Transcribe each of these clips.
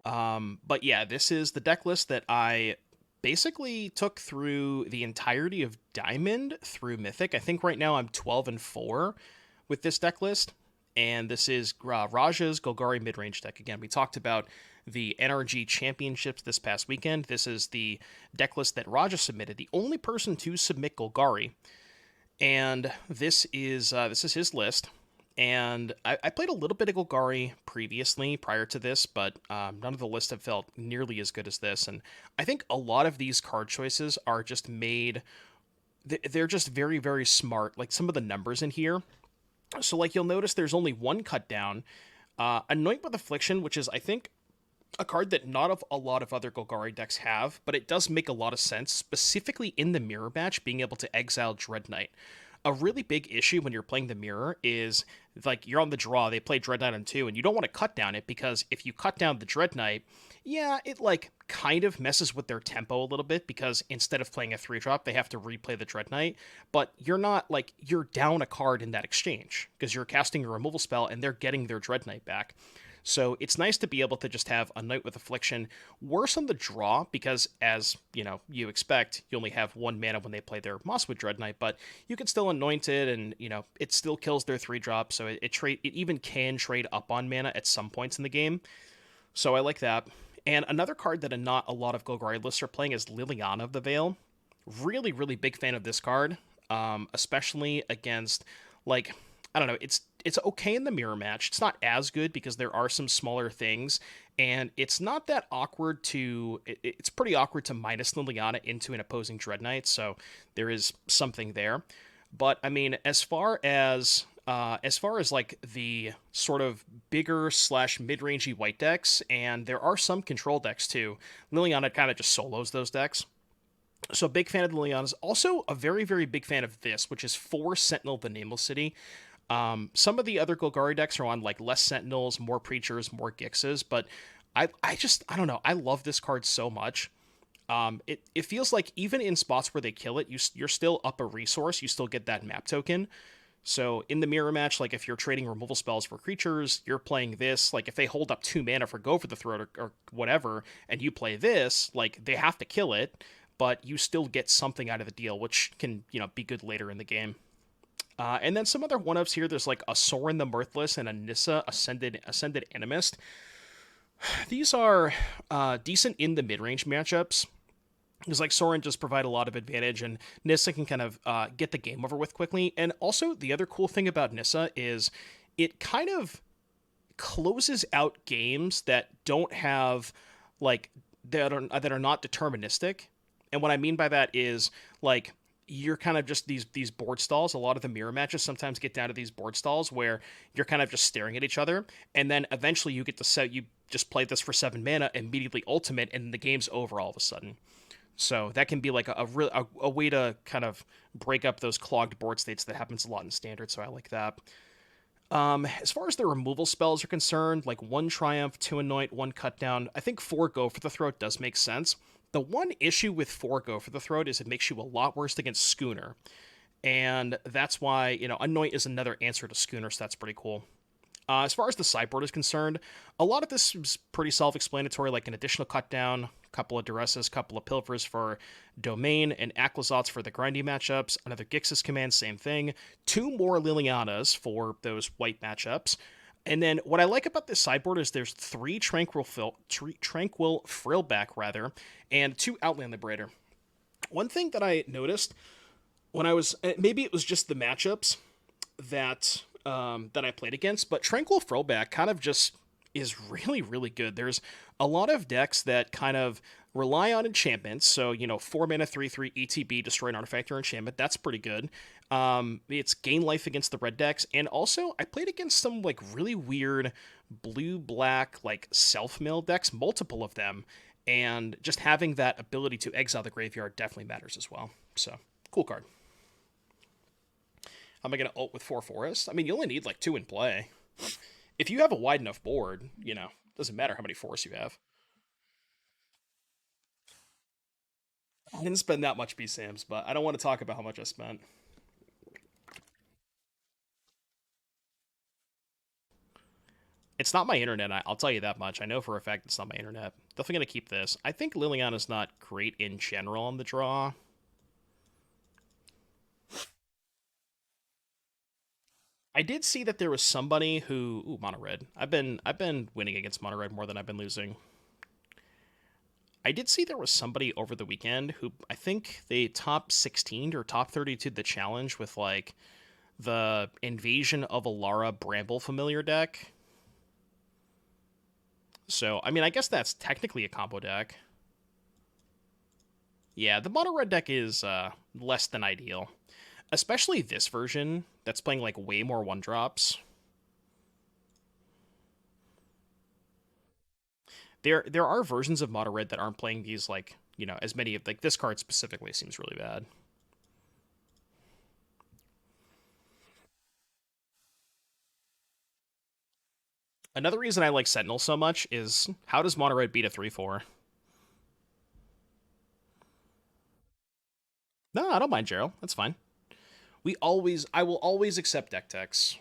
But yeah, this is the deck list that I basically took through the entirety of Diamond through Mythic. I think right now I'm 12-4 with this deck list. And this is Raja's Golgari midrange deck. Again, we talked about the NRG championships this past weekend. This is the deck list that Raja submitted, the only person to submit Golgari. And this is his list. And I played a little bit of Golgari previously, prior to this, but none of the lists have felt nearly as good as this. And I think a lot of these card choices are just made. They're just very, very smart. Like some of the numbers in here. So, like, you'll notice there's only one cut down. Anoint with Affliction, which is, I think, a card that not of a lot of other Golgari decks have, but it does make a lot of sense, specifically in the mirror match, being able to exile Dread Knight. A really big issue when you're playing the mirror is like you're on the draw, they play Dread Knight on 2, and you don't want to cut down it because if you cut down the Dread Knight, yeah, it like kind of messes with their tempo a little bit because instead of playing a 3 drop, they have to replay the Dread Knight. But you're not like you're down a card in that exchange because you're casting a removal spell and they're getting their Dread Knight back. So it's nice to be able to just have a Knight with Affliction. Worse on the draw because, as you know, you expect, you only have 1 mana when they play their Mosswood Dread Knight, but you can still anoint it, and it still kills their 3 drop. So it even can trade up on mana at some points in the game. So I like that. And another card that not a lot of Golgari lists are playing is Liliana of the Veil. Really, really big fan of this card, especially against like I don't know. It's okay in the mirror match. It's not as good because there are some smaller things, and it's not that awkward to. It's pretty awkward to minus Liliana into an opposing Dread Knight, so there is something there. But I mean, as far as like the sort of bigger slash mid rangey white decks, and there are some control decks too. Liliana kind of just solos those decks. So big fan of the Liliana's. Also a very, very big fan of this, which is 4 Sentinel of the Nameless City. Some of the other Golgari decks are on like less Sentinels, more Preachers, more Gixes, but I don't know. I love this card so much. It feels like even in spots where they kill it, you're still up a resource. You still get that map token. So in the mirror match, like if you're trading removal spells for creatures, you're playing this. Like if they hold up 2 mana for Go for the Throat or whatever, and you play this, like they have to kill it, but you still get something out of the deal, which can be good later in the game. And then some other one-ups here. There's like a Sorin the Mirthless and a Nissa Ascended Animist. These are decent in the mid-range matchups. Because like Sorin just provide a lot of advantage, and Nissa can kind of get the game over with quickly. And also the other cool thing about Nissa is it kind of closes out games that don't have like that are not deterministic. And what I mean by that is like you're kind of just these board stalls. A lot of the mirror matches sometimes get down to these board stalls where you're kind of just staring at each other, and then eventually you get to set you just play this for 7 mana, immediately ultimate, and the game's over all of a sudden. So that can be like a way to kind of break up those clogged board states that happens a lot in standard. So I like that. As far as the removal spells are concerned, like 1 Triumph, 2 Anoint, 1 Cut Down, I think 4 Go for the Throat does make sense. The one issue with 4 Go for the Throat is it makes you a lot worse against Schooner. And that's why, Anoint is another answer to Schooner, so that's pretty cool. As far as the sideboard is concerned, a lot of this is pretty self-explanatory, like an additional cut down, couple of Duresses, couple of Pilfers for Domain, and Aclazotz for the grindy matchups, another Gixis command, same thing, 2 more Lilianas for those white matchups. And then what I like about this sideboard is there's 3 Tranquil Frillback, rather, and 2 Outland Liberator. One thing that I noticed when I was, maybe it was just the matchups that I played against, but Tranquil Frillback kind of just is really, really good. There's a lot of decks that kind of rely on enchantments. So, 4 mana, 3/3 ETB, destroy an artifact or enchantment. That's pretty good. It's gain life against the red decks. And also, I played against some like really weird blue-black like self-mill decks, multiple of them. And just having that ability to exile the graveyard definitely matters as well. So, cool card. How am I going to ult with 4 forests? I mean, you only need like 2 in play. If you have a wide enough board, doesn't matter how many forests you have. I didn't spend that much BSAMs, but I don't want to talk about how much I spent. It's not my internet. I'll tell you that much. I know for a fact it's not my internet. Definitely gonna keep this. I think Liliana's not great in general on the draw. I did see that there was somebody who mono red. I've been winning against mono red more than I've been losing. I did see there was somebody over the weekend who I think they top 16 or top 32 the challenge with like the Invasion of Alara Bramble Familiar deck. So, I mean, I guess that's technically a combo deck. Yeah, the mono red deck is less than ideal, especially this version that's playing like way more one drops. There are versions of mono red that aren't playing these like as many of like this card specifically seems really bad. Another reason I like Sentinel so much is how does mono red beat a 3/4? No, I don't mind Gerald. That's fine. I will always accept deck techs.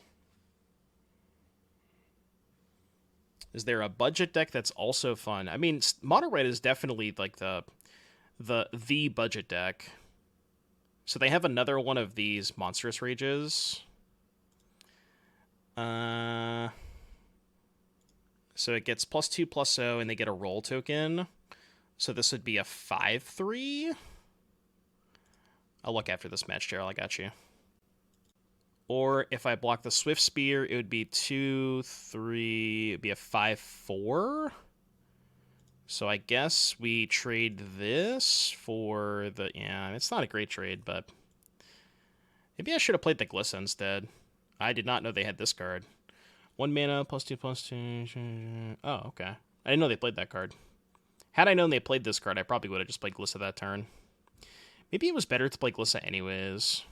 Is there a budget deck that's also fun? I mean, mono red is definitely like the budget deck. So they have another one of these monstrous rages. Uh, so it gets +2/+0, and they get a roll token. So this would be a 5/3. I'll look after this match, Gerald. I got you. Or if I block the Swift Spear, it would be 2/3. It'd be a 5/4. So I guess we trade this for the... Yeah, it's not a great trade, but... Maybe I should have played the Glissa instead. I did not know they had this card. 1 mana, +2/+2. Oh, okay. I didn't know they played that card. Had I known they played this card, I probably would have just played Glissa that turn. Maybe it was better to play Glissa anyways.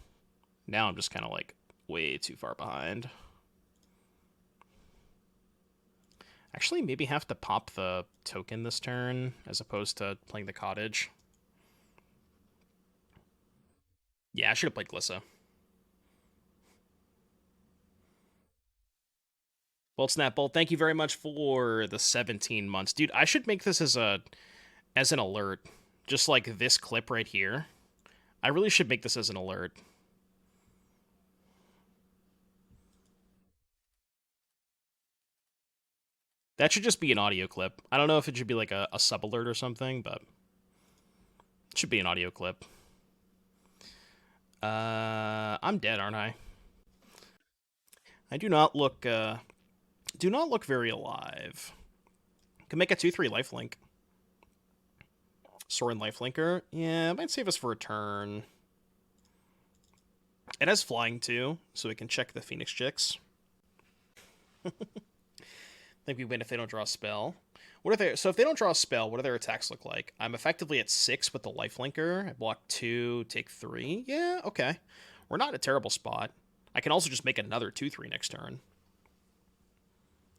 Now I'm just kind of like way too far behind. Actually, maybe have to pop the token this turn as opposed to playing the cottage. Yeah, I should have played Glissa. Well, Snapbolt, thank you very much for the 17 months. Dude, I should make this as an alert. Just like this clip right here. I really should make this as an alert. That should just be an audio clip. I don't know if it should be like a sub alert or something, but it should be an audio clip. I'm dead, aren't I? I do not look very alive. Can make a 2/3 lifelink. Sorin lifelinker. Yeah, it might save us for a turn. It has flying too, so we can check the Phoenix Chicks. I think we win if they don't draw a spell. So if they don't draw a spell, what do their attacks look like? I'm effectively at 6 with the lifelinker. I block 2, take 3. Yeah, okay. We're not in a terrible spot. I can also just make another 2/3 next turn.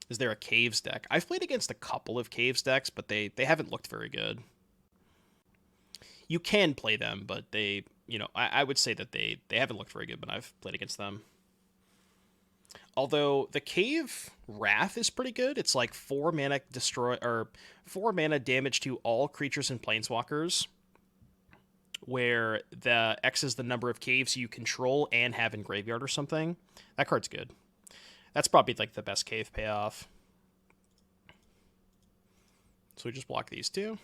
Is there a Caves deck? I've played against a couple of Caves decks, but they haven't looked very good. You can play them, but I would say that they haven't looked very good when I've played against them. Although the Cave Wrath is pretty good. It's like 4 mana destroy or 4 mana damage to all creatures and planeswalkers, where the X is the number of caves you control and have in graveyard or something. That card's good. That's probably like the best cave payoff. So we just block these two.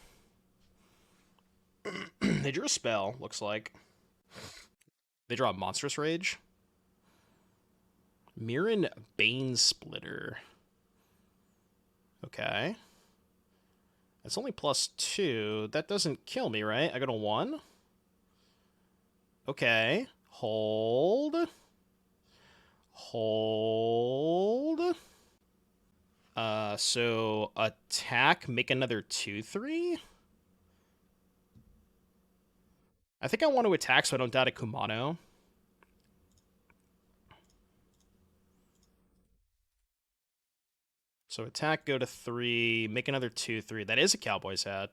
They drew a spell, looks like. They draw a Monstrous Rage. Mirren Bane Splitter. Okay. That's only +2. That doesn't kill me, right? I got a 1. Okay. Hold. Hold. So attack, make another 2/3. I think I want to attack so I don't die to Kumano. So attack, go to 3, make another 2/3. That is a Cowboy's hat.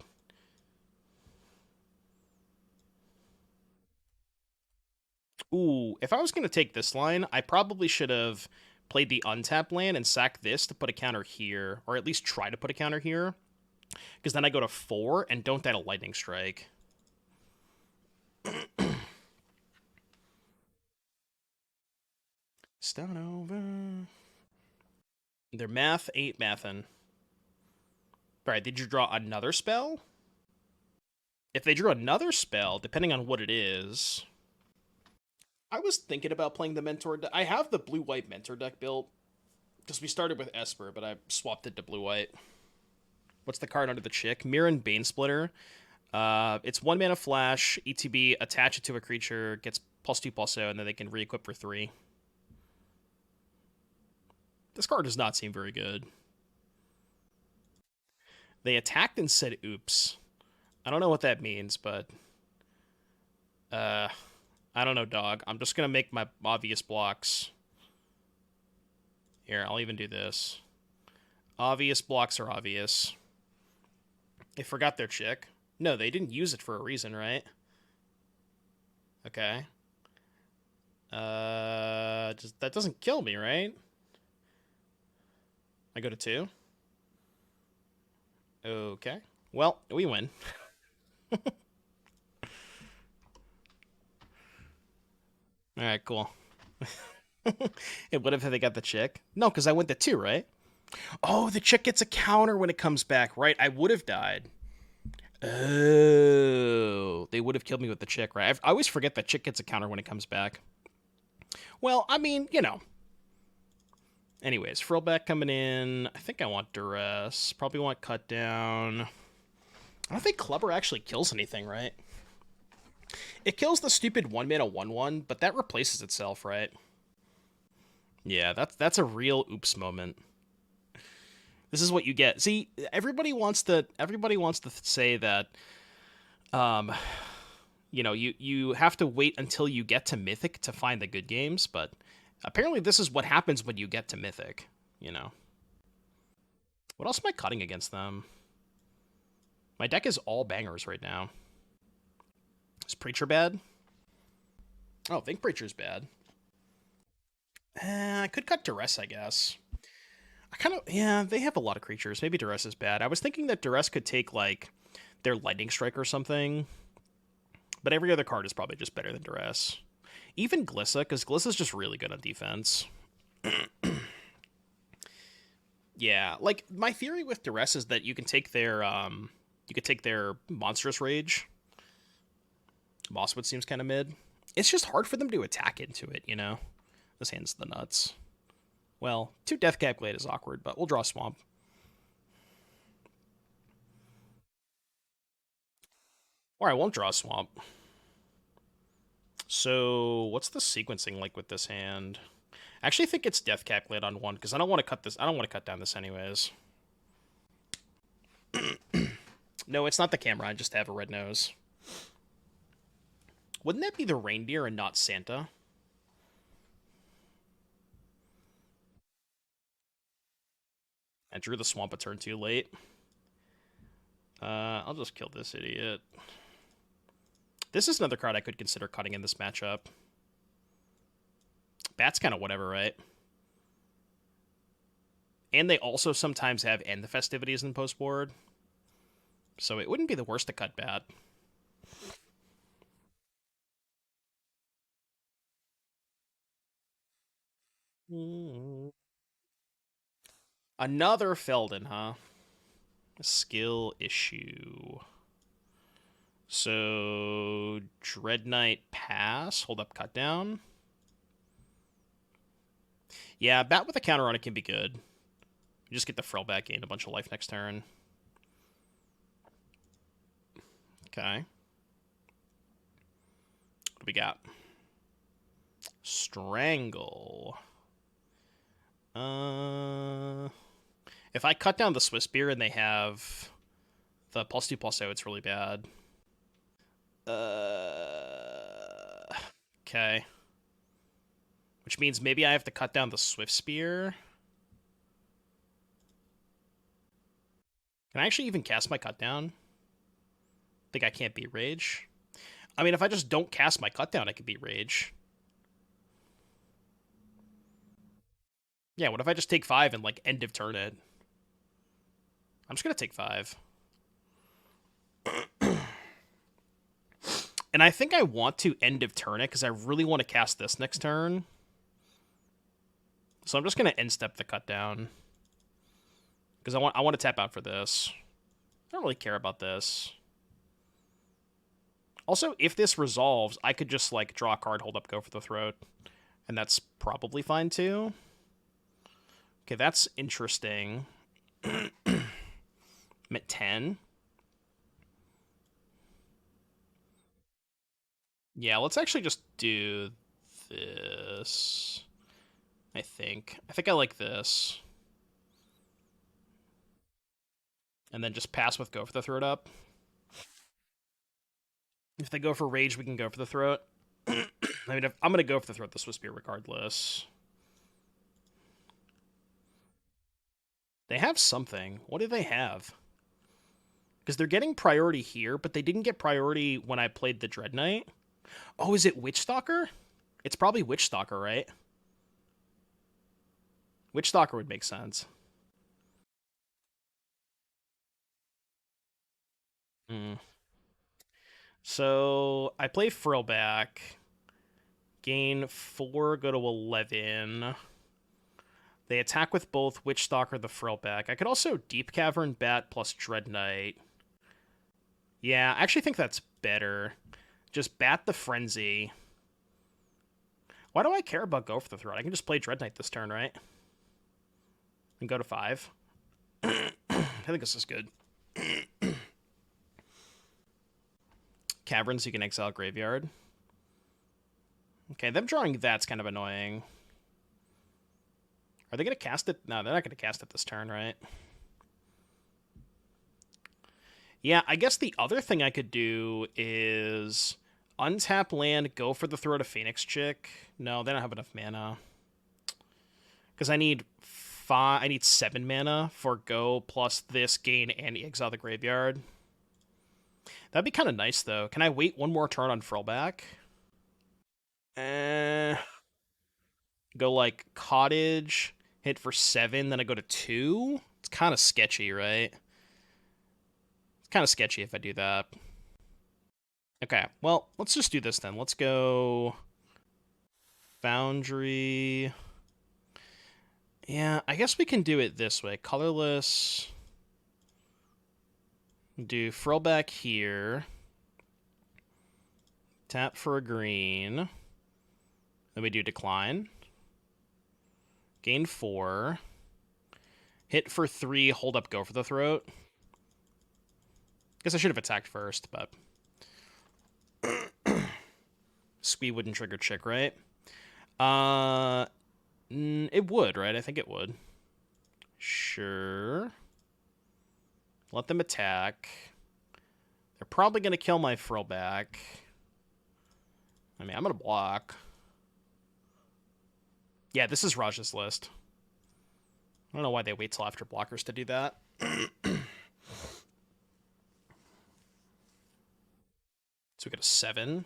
Ooh, if I was going to take this line, I probably should have played the untap land and sacked this to put a counter here, or at least try to put a counter here, because then I go to 4 and don't die to Lightning Strike. Start over. Their math, 8 mathin'. Alright, did you draw another spell? If they drew another spell, depending on what it is... I was thinking about playing the Mentor deck. I have the blue-white Mentor deck built, because we started with Esper, but I swapped it to blue-white. What's the card under the chick? Mirren Banesplitter. It's 1 mana flash, ETB, attach it to a creature, gets +2/+0, and then they can re-equip for 3. This card does not seem very good. They attacked and said oops. I don't know what that means, but... I don't know, dog. I'm just gonna make my obvious blocks. Here, I'll even do this. Obvious blocks are obvious. They forgot their chick. No, they didn't use it for a reason, right? Okay. That doesn't kill me, right? I go to 2. Okay. Well, we win. Alright, cool. And what if they got the chick? No, because I went to 2, right? Oh, the chick gets a counter when it comes back, right? I would have died. Oh, they would have killed me with the chick, right? I always forget that chick gets a counter when it comes back. Well, I mean, you know. Anyways, Frillback coming in. I think I want Duress. Probably want Cut Down. I don't think Clubber actually kills anything, right? It kills the stupid 1 mana 1/1, but that replaces itself, right? Yeah, that's a real oops moment. This is what you get. See, everybody wants to say that you know, you have to wait until you get to Mythic to find the good games, but apparently this is what happens when you get to Mythic, you know. What else am I cutting against them? My deck is all bangers right now. Is Preacher bad? Oh, I think Preacher's bad. I could cut Duress, I guess. Yeah, they have a lot of creatures. Maybe Duress is bad. I was thinking that Duress could take, like, their Lightning Strike or something. But every other card is probably just better than Duress. Even Glissa, because Glissa's just really good on defense. Yeah, like, my theory with Duress is that you can take their, Monstrous Rage. Mosswood seems kind of mid. It's just hard for them to attack into it, you know? This hand's the nuts. Well, 2 Deathcap Glade is awkward, but we'll draw Swamp. Or I won't draw Swamp. So, what's the sequencing like with this hand? I actually think it's Deathcap Glade on 1, because I don't want to cut this. I don't want to cut down this anyways. No, it's not the camera. I just have a red nose. Wouldn't that be the reindeer and not Santa? I drew the Swamp a turn too late. I'll just kill this idiot. This is another card I could consider cutting in this matchup. Bat's kind of whatever, right? And they also sometimes have End the Festivities in post board. So it wouldn't be the worst to cut Bat. Another Feldon, huh? A skill issue. So, Dread Knight pass. Hold up, cut down. Yeah, Bat with a counter on it can be good. You just get the Frill back, gain a bunch of life next turn. Okay. What do we got? Strangle. If I cut down the Swiss Beer and they have the +2/+0, it's really bad. Okay. Which means maybe I have to cut down the Swift Spear. Can I actually even cast my cut down? Think I can't beat Rage? I mean, if I just don't cast my cut down, I can beat Rage. Yeah, what if I just take 5 and, like, end of turn it? I'm just gonna take 5. And I think I want to end of turn it because I really want to cast this next turn. So I'm just gonna end step the cut down. Because I want to tap out for this. I don't really care about this. Also, if this resolves, I could just, like, draw a card, hold up, go for the throat. And that's probably fine, too. Okay, that's interesting. I'm at 10. Yeah, let's actually just do this. I think. I think I like this. And then just pass with go for the throat up. If they go for rage, we can go for the throat. I mean, if I'm going to go for the throat, this was spear regardless. They have something. What do they have? Because they're getting priority here, but they didn't get priority when I played the Dread Knight. Oh, is it Witchstalker? It's probably Witchstalker, right? Witchstalker would make sense. Hmm. So I play Frillback. Gain 4, go to 11. They attack with both Witchstalker, the Frillback. I could also Deep Cavern, Bat, plus Dread Knight. Yeah, I actually think that's better. Just Bat the Frenzy. Why do I care about Go for the Throat? I can just play Dread Knight this turn, right? And go to 5. I think this is good. Caverns, you can exile Graveyard. Okay, them drawing that's kind of annoying. Are they going to cast it? No, they're not going to cast it this turn, right? Yeah, I guess the other thing I could do is untap land, go for the Throat of Phoenix Chick. No, they don't have enough mana. Because I need 7 mana for go plus this gain and exile the graveyard. That'd be kind of nice though. Can I wait one more turn on Frillback? Go like Cottage, hit for 7, then I go to 2. It's kind of sketchy, right? It's kind of sketchy if I do that. Okay, well, let's just do this then. Let's go Foundry. Yeah, I guess we can do it this way. Colorless. Do Frillback here. Tap for a green. Then we do Decline. Gain 4. Hit for 3, hold up, go for the throat. Guess I should have attacked first, but... Squee wouldn't trigger Chick, right? It would, right? I think it would. Sure. Let them attack. They're probably going to kill my Frillback. I mean, I'm going to block. Yeah, this is Raj's list. I don't know why they wait till after blockers to do that. So we get a 7.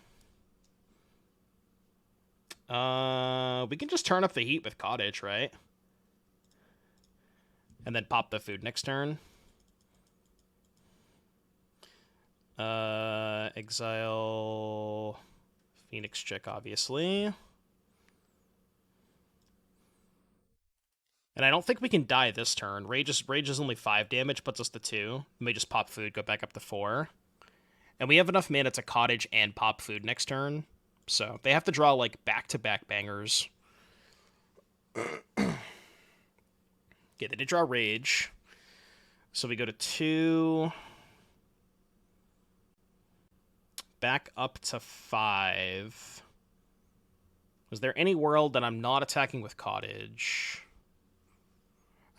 We can just turn up the heat with Cottage, right? And then pop the food next turn. Exile Phoenix Chick, obviously. And I don't think we can die this turn. Rage is only 5 damage, puts us to 2. We may just pop food, go back up to 4. And we have enough mana to Cottage and pop food next turn. So they have to draw, like, back-to-back bangers. Okay, they did draw Rage. So we go to 2. Back up to 5. Was there any world that I'm not attacking with Cottage?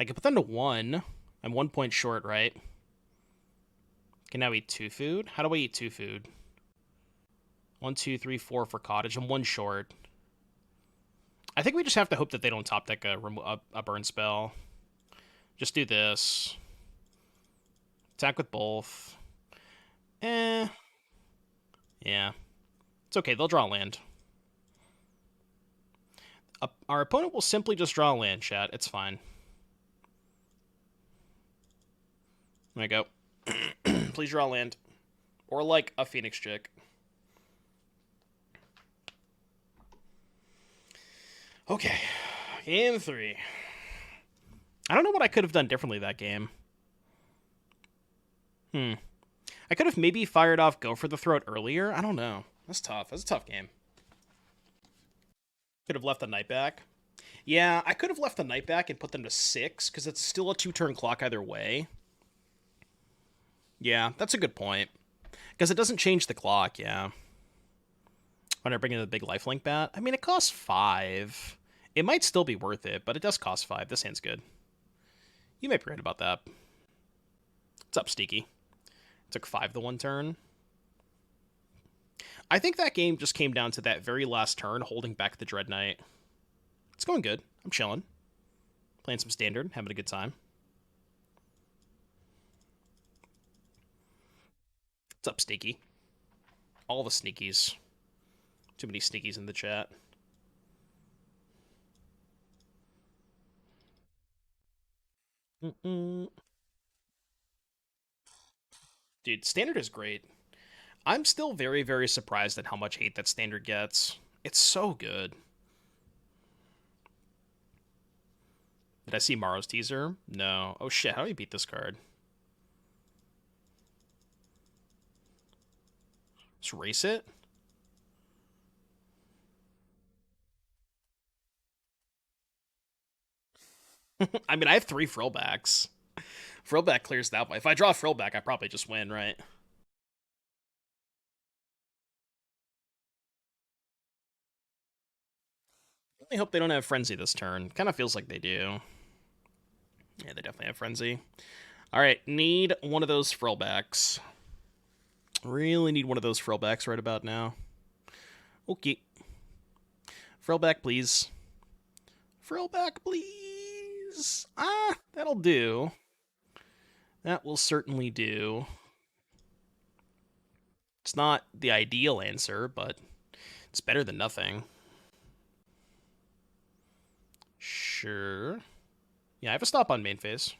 I could put them to 1. I'm 1 point short, right? Can now eat 2 food? How do I eat 2 food? 1, 2, 3, 4 for Cottage. I'm 1 short. I think we just have to hope that they don't top deck a burn spell. Just do this. Attack with both. Yeah. It's okay. They'll draw land. Our opponent will simply just draw a land, chat. It's fine. There we go. Please draw a land. Or like a Phoenix Chick. Okay. Game 3. I don't know what I could have done differently that game. I could have maybe fired off Go for the Throat earlier. I don't know. That's tough. That's a tough game. Could have left the knight back. Yeah, I could have left the knight back and put them to 6, because it's still a 2-turn clock either way. Yeah, that's a good point. Because it doesn't change the clock, yeah. When I bring in the big lifelink bat. I mean, it costs 5. It might still be worth it, but it does cost 5. This hand's good. You might be right about that. What's up, Steaky? Took 5 the one turn. I think that game just came down to that very last turn, holding back the Dread Knight. It's going good. I'm chilling. Playing some Standard, having a good time. What's up, Sneaky? All the sneakies. Too many sneakies in the chat. Dude, Standard is great. I'm still very, very surprised at how much hate that Standard gets. It's so good. Did I see Morrow's teaser? No. Oh shit, how do we beat this card? Just race it? I mean, I have 3 Frillbacks. Frillback clears that way. If I draw a Frillback, I probably just win, right? I hope they don't have Frenzy this turn. Kind of feels like they do. Yeah, they definitely have Frenzy. Alright, need one of those Frillbacks. Really need one of those Frillbacks right about now. Okay. Frillback, please. Frillback, please. Ah, that'll do. That will certainly do. It's not the ideal answer, but it's better than nothing. Sure. Yeah, I have a stop on main phase.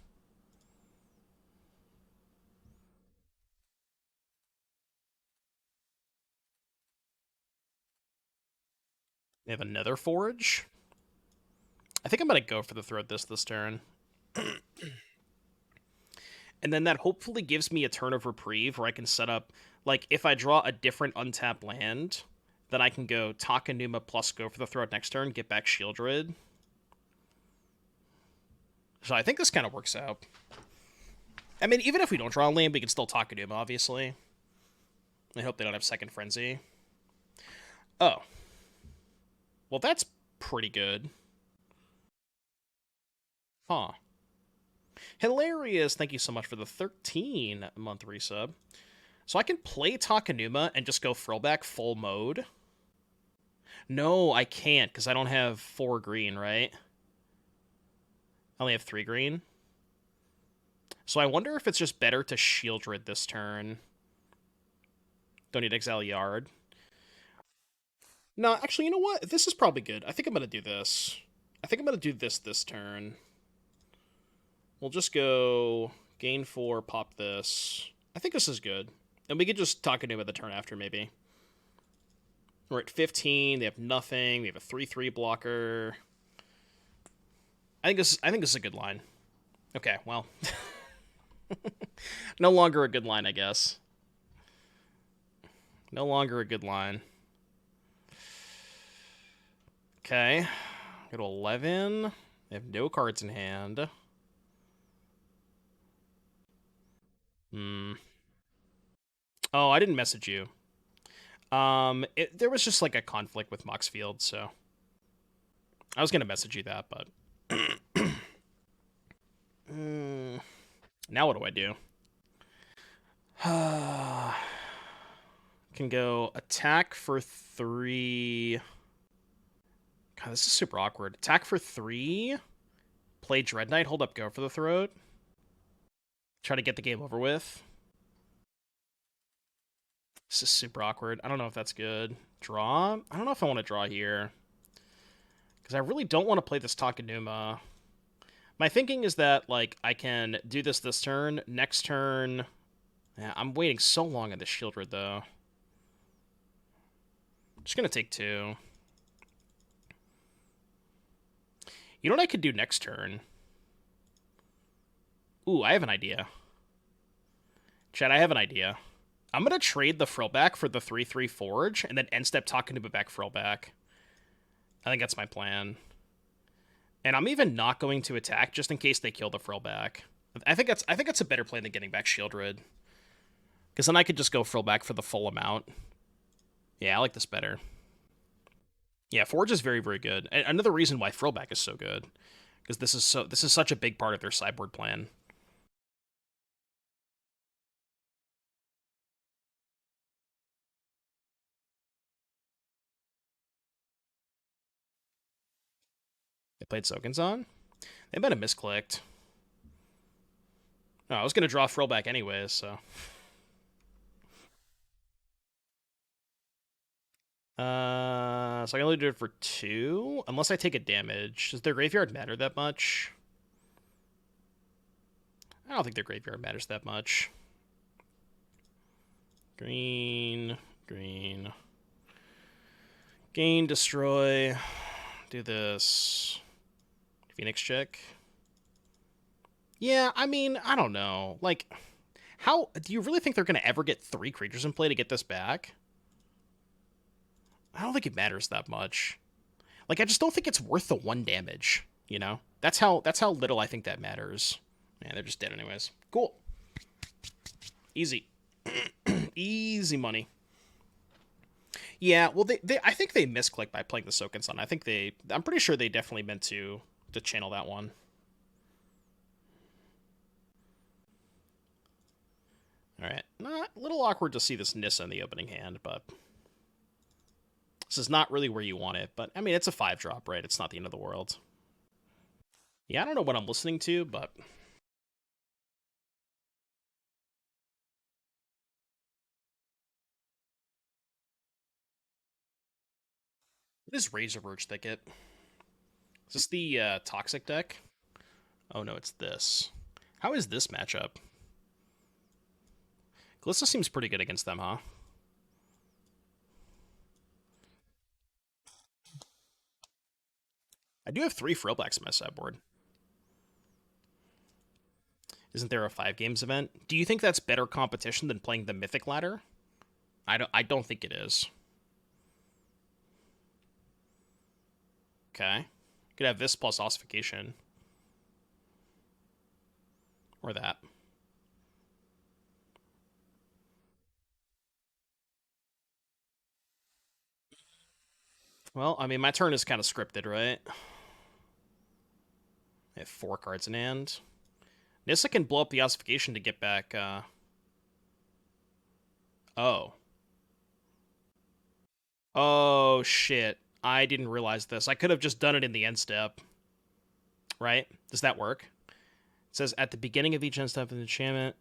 They have another Forge. I think I'm going to go for the Throat this turn. And then that hopefully gives me a turn of reprieve where I can set up, like, if I draw a different untapped land, then I can go Takenuma plus go for the Throat next turn, get back Shieldred. So I think this kind of works out. I mean, even if we don't draw a land, we can still Takenuma, obviously. I hope they don't have Second Frenzy. Oh. Well, that's pretty good. Huh. Hilarious. Thank you so much for the 13-month resub. So I can play Takenuma and just go Frillback full mode? No, I can't, because I don't have 4 green, right? I only have 3 green. So I wonder if it's just better to Shieldred this turn. Don't need Exile Yard. No, actually, you know what? This is probably good. I think I'm going to do this. I think I'm going to do this turn. We'll just go gain 4, pop this. I think this is good. And we could just Takenuma the turn after, maybe. We're at 15. They have nothing. We have a 3/3 blocker. I think this is a good line. Okay, well. No longer a good line, I guess. No longer a good line. Okay. Go to 11. They have no cards in hand. Oh, I didn't message you. There was just like a conflict with Moxfield, so I was gonna message you that, but now what do I do? Can go attack for 3. God, this is super awkward. Attack for 3. Play Dread Knight. Hold up, go for the Throat. Try to get the game over with. This is super awkward. I don't know if that's good. Draw? I don't know if I want to draw here. Because I really don't want to play this Takenuma. My thinking is that, like, I can do this turn. Next turn... Yeah, I'm waiting so long on this Shieldred, though. Just gonna take 2. You know what I could do next turn? Ooh, I have an idea. Chad, I have an idea. I'm gonna trade the Frillback for the 3/3 Forge, and then end step Takenuma back Frillback. I think that's my plan. And I'm even not going to attack just in case they kill the Frillback. I think that's a better plan than getting back Shieldred. Because then I could just go Frillback for the full amount. Yeah, I like this better. Yeah, Forge is very, very good. And another reason why Frillback is so good. Because this is such a big part of their sideboard plan. They played Sokensan? They might have misclicked. No, I was going to draw Frillback anyways, so... So I can only do it for 2, unless I take a damage. Does their graveyard matter that much? I don't think their graveyard matters that much. Green, green. Gain, destroy. Do this. Phoenix check. Yeah, I mean, I don't know. Like, how do you really think they're going to ever get 3 creatures in play to get this back? I don't think it matters that much. Like, I just don't think it's worth the 1 damage, you know? That's how little I think that matters. Yeah, they're just dead anyways. Cool. Easy. Easy money. Yeah, well, I think they misclicked by playing the Sokensan. I'm pretty sure they definitely meant to channel that one. All right, not a little awkward to see this Nissa in the opening hand, but this is not really where you want it. But I mean, it's a 5-drop, right? It's not the end of the world. Yeah, I don't know what I'm listening to, but what is Razor Verge Thicket? Is this the Toxic deck? Oh no, it's this. How is this matchup? Glissa seems pretty good against them, huh? I do have 3 Frillbacks in my sideboard. Isn't there a 5 games event? Do you think that's better competition than playing the Mythic ladder? I don't think it is. Okay. Could have this plus ossification. Or that. Well, I mean, my turn is kind of scripted, right? I have 4 cards in hand. Nissa can blow up the ossification to get back, Oh. Oh, shit. I didn't realize this. I could have just done it in the end step. Right? Does that work? It says, at the beginning of each end step of the enchantment...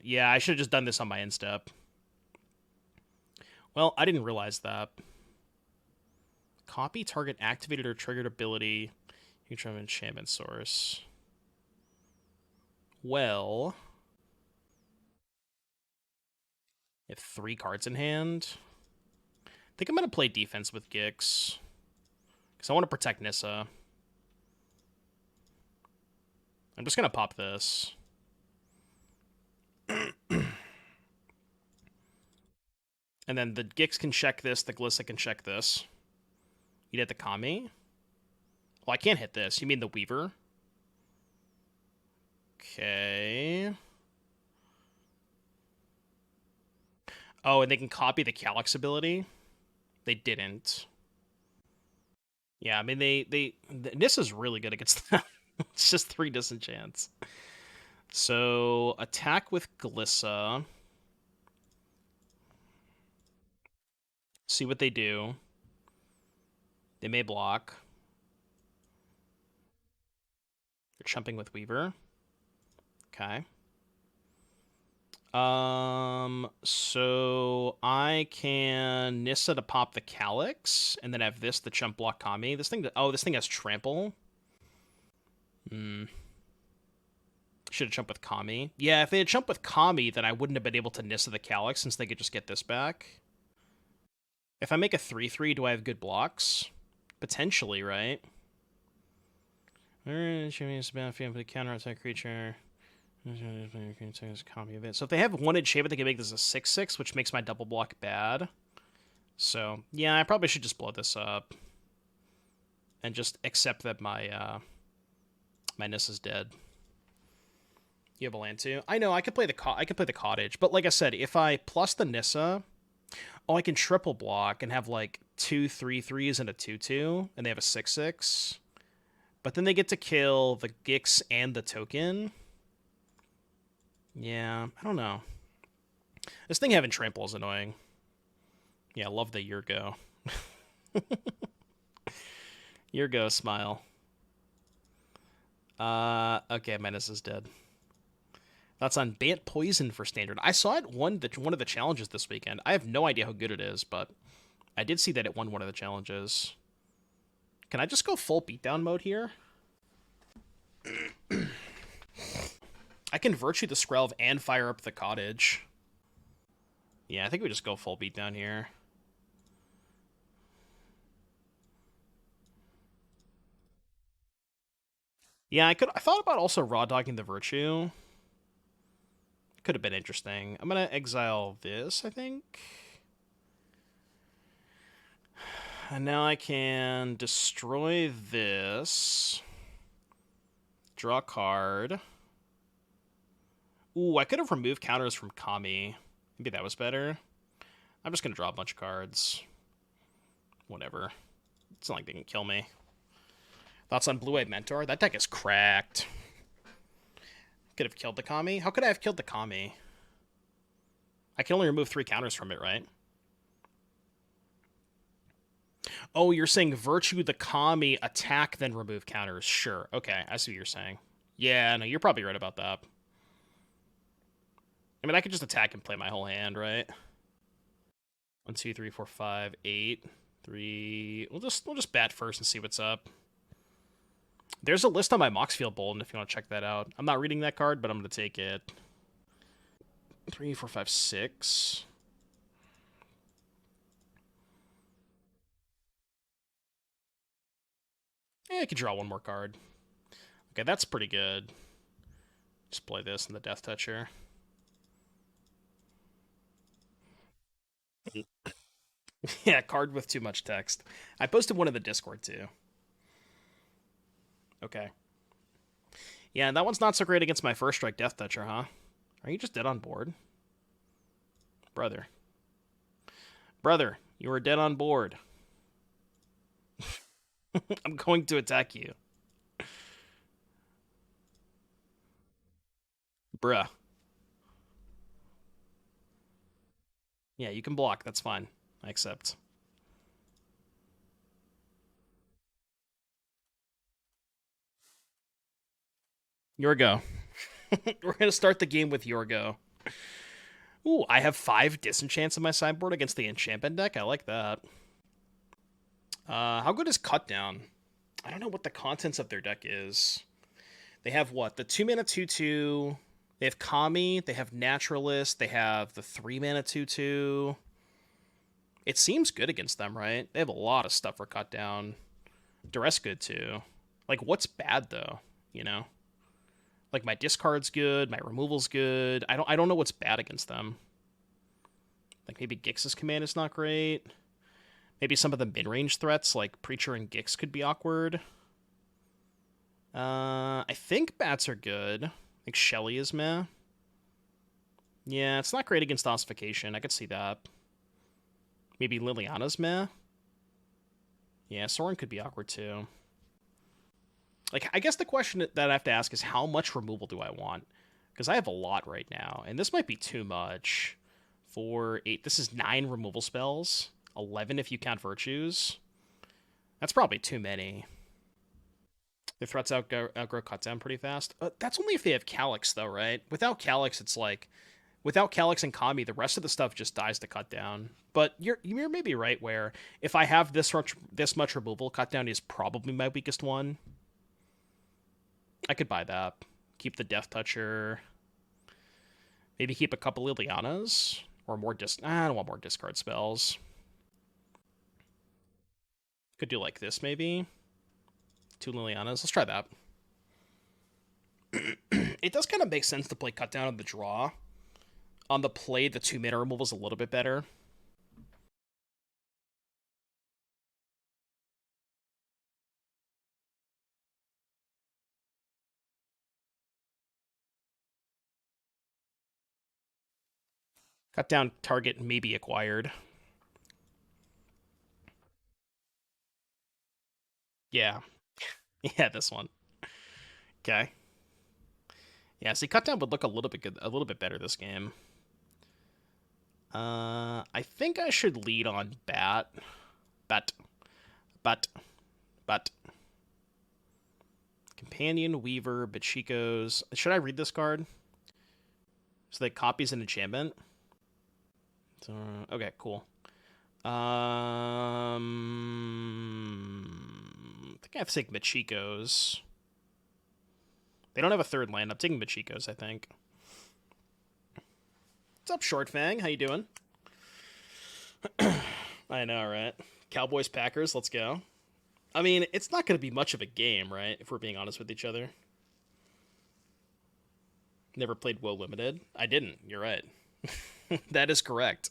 Yeah, I should have just done this on my end step. Well, I didn't realize that. Copy target activated or triggered ability. You can try an enchantment source. Well... I have 3 cards in hand. I think I'm going to play defense with Gix. Because I want to protect Nissa. I'm just going to pop this. And then the Gix can check this, the Glissa can check this. You'd hit the Kami? Well, I can't hit this. You mean the Weaver? Okay. Oh, and they can copy the Calyx ability? They didn't. Yeah, I mean, Nissa's really good against them. It's just 3 disenchants. So, attack with Glissa. See what they do. They may block. They're chumping with Weaver. Okay. So I can Nissa to pop the Calyx, and then have this to chump block Kami. This thing has trample. Should have jumped with Kami. Yeah, if they had jumped with Kami, then I wouldn't have been able to Nissa the Calyx, since they could just get this back. If I make a 3/3, do I have good blocks? Potentially, right? Alright, counter-attack creature. So if they have one enchantment, they can make this a 6/6, which makes my double block bad. So yeah, I probably should just blow this up and just accept that my Nissa's dead. You have a land too. I know I could play the cottage, but like I said, if I plus the Nissa, I can triple block and have like 2 3/3s and a 2/2, and they have a 6/6. But then they get to kill the Gix and the token. Yeah, I don't know. This thing having trample is annoying. Yeah, love the Yurgo. Yurgo, smile. Okay, Menace is dead. That's on Bant Poison for Standard. I saw it won one of the challenges this weekend. I have no idea how good it is, but I did see that it won one of the challenges. Can I just go full beatdown mode here? I can Virtue the Skrelv and fire up the cottage. Yeah, I think we just go full beatdown here. Yeah, I thought about also raw dogging the Virtue. Could have been interesting. I'm gonna exile this, I think. And now I can destroy this. Draw a card. Ooh, I could have removed counters from Kami. Maybe that was better. I'm just going to draw a bunch of cards. Whatever. It's not like they can kill me. Thoughts on Blue-Eyed Mentor? That deck is cracked. Could have killed the Kami? How could I have killed the Kami? I can only remove 3 counters from it, right? Oh, you're saying Virtue the Kami, attack, then remove counters. Sure. Okay, I see what you're saying. Yeah, no, you're probably right about that. I mean, I could just attack and play my whole hand, right? 1, 2, 3, 4, 5, 8, 3. We'll just bat first and see what's up. There's a list on my Moxfield Bolden if you want to check that out. I'm not reading that card, but I'm going to take it. 3, 4, 5, 6. Yeah, I could draw one more card. Okay, that's pretty good. Just play this in the Death Toucher. Yeah, card with too much text. I posted one in the Discord too. Okay. Yeah, that one's not so great against my first strike Death Toucher, huh? Are you just dead on board? Brother. Brother, you are dead on board. I'm going to attack you. Bruh. Yeah, you can block. That's fine. I accept. Your go. We're going to start the game with your go. Ooh, I have 5 disenchants in my sideboard against the enchantment deck. I like that. How good is Cut Down? I don't know what the contents of their deck is. They have what? The 2-mana 2/2. They have Kami. They have Naturalist. They have the 3-mana 2/2. It seems good against them, right? They have a lot of stuff for Cut Down. Duress good too. Like, what's bad though? You know, like my discard's good, my removal's good. I don't know what's bad against them. Like maybe Gix's command is not great. Maybe some of the mid-range threats like Preacher and Gix could be awkward. I think bats are good. I think Shelly is meh. Yeah, it's not great against Ossification. I could see that. Maybe Liliana's meh. Yeah, Sorin could be awkward too. Like, I guess the question that I have to ask is how much removal do I want? Because I have a lot right now, and this might be too much. 4, 8. This is 9 removal spells. 11 if you count virtues. That's probably too many. The threats outgrow Cut Down pretty fast. That's only if they have Calyx, though, right? Without Calyx, it's like Without Calyx and Kami, the rest of the stuff just dies to cut down. But you're maybe right where if I have this much removal, cut down is probably my weakest one. I could buy that. Keep the Death Toucher. Maybe keep a couple Lilianas or more I don't want more discard spells. Could do like this maybe. 2 Lilianas. Let's try that. It does kind of make sense to play cut down on the draw. On the play, the 2 mana removal is a little bit better. Cut down target may be acquired. Yeah. Yeah, this one. Okay. Yeah, see, cut down would look a little bit better this game. I think I should lead on bat. But. Companion, Weaver, Bachikos. Should I read this card? So that copies an enchantment. So, okay, cool. I think I have to take Machikos. They don't have a third land. I'm taking Machikos, I think. What's up, Short Fang? How you doing? I know, right? Cowboys, Packers, let's go. I mean, it's not going to be much of a game, right? If we're being honest with each other. Never played WoW Limited. I didn't. You're right. That is correct.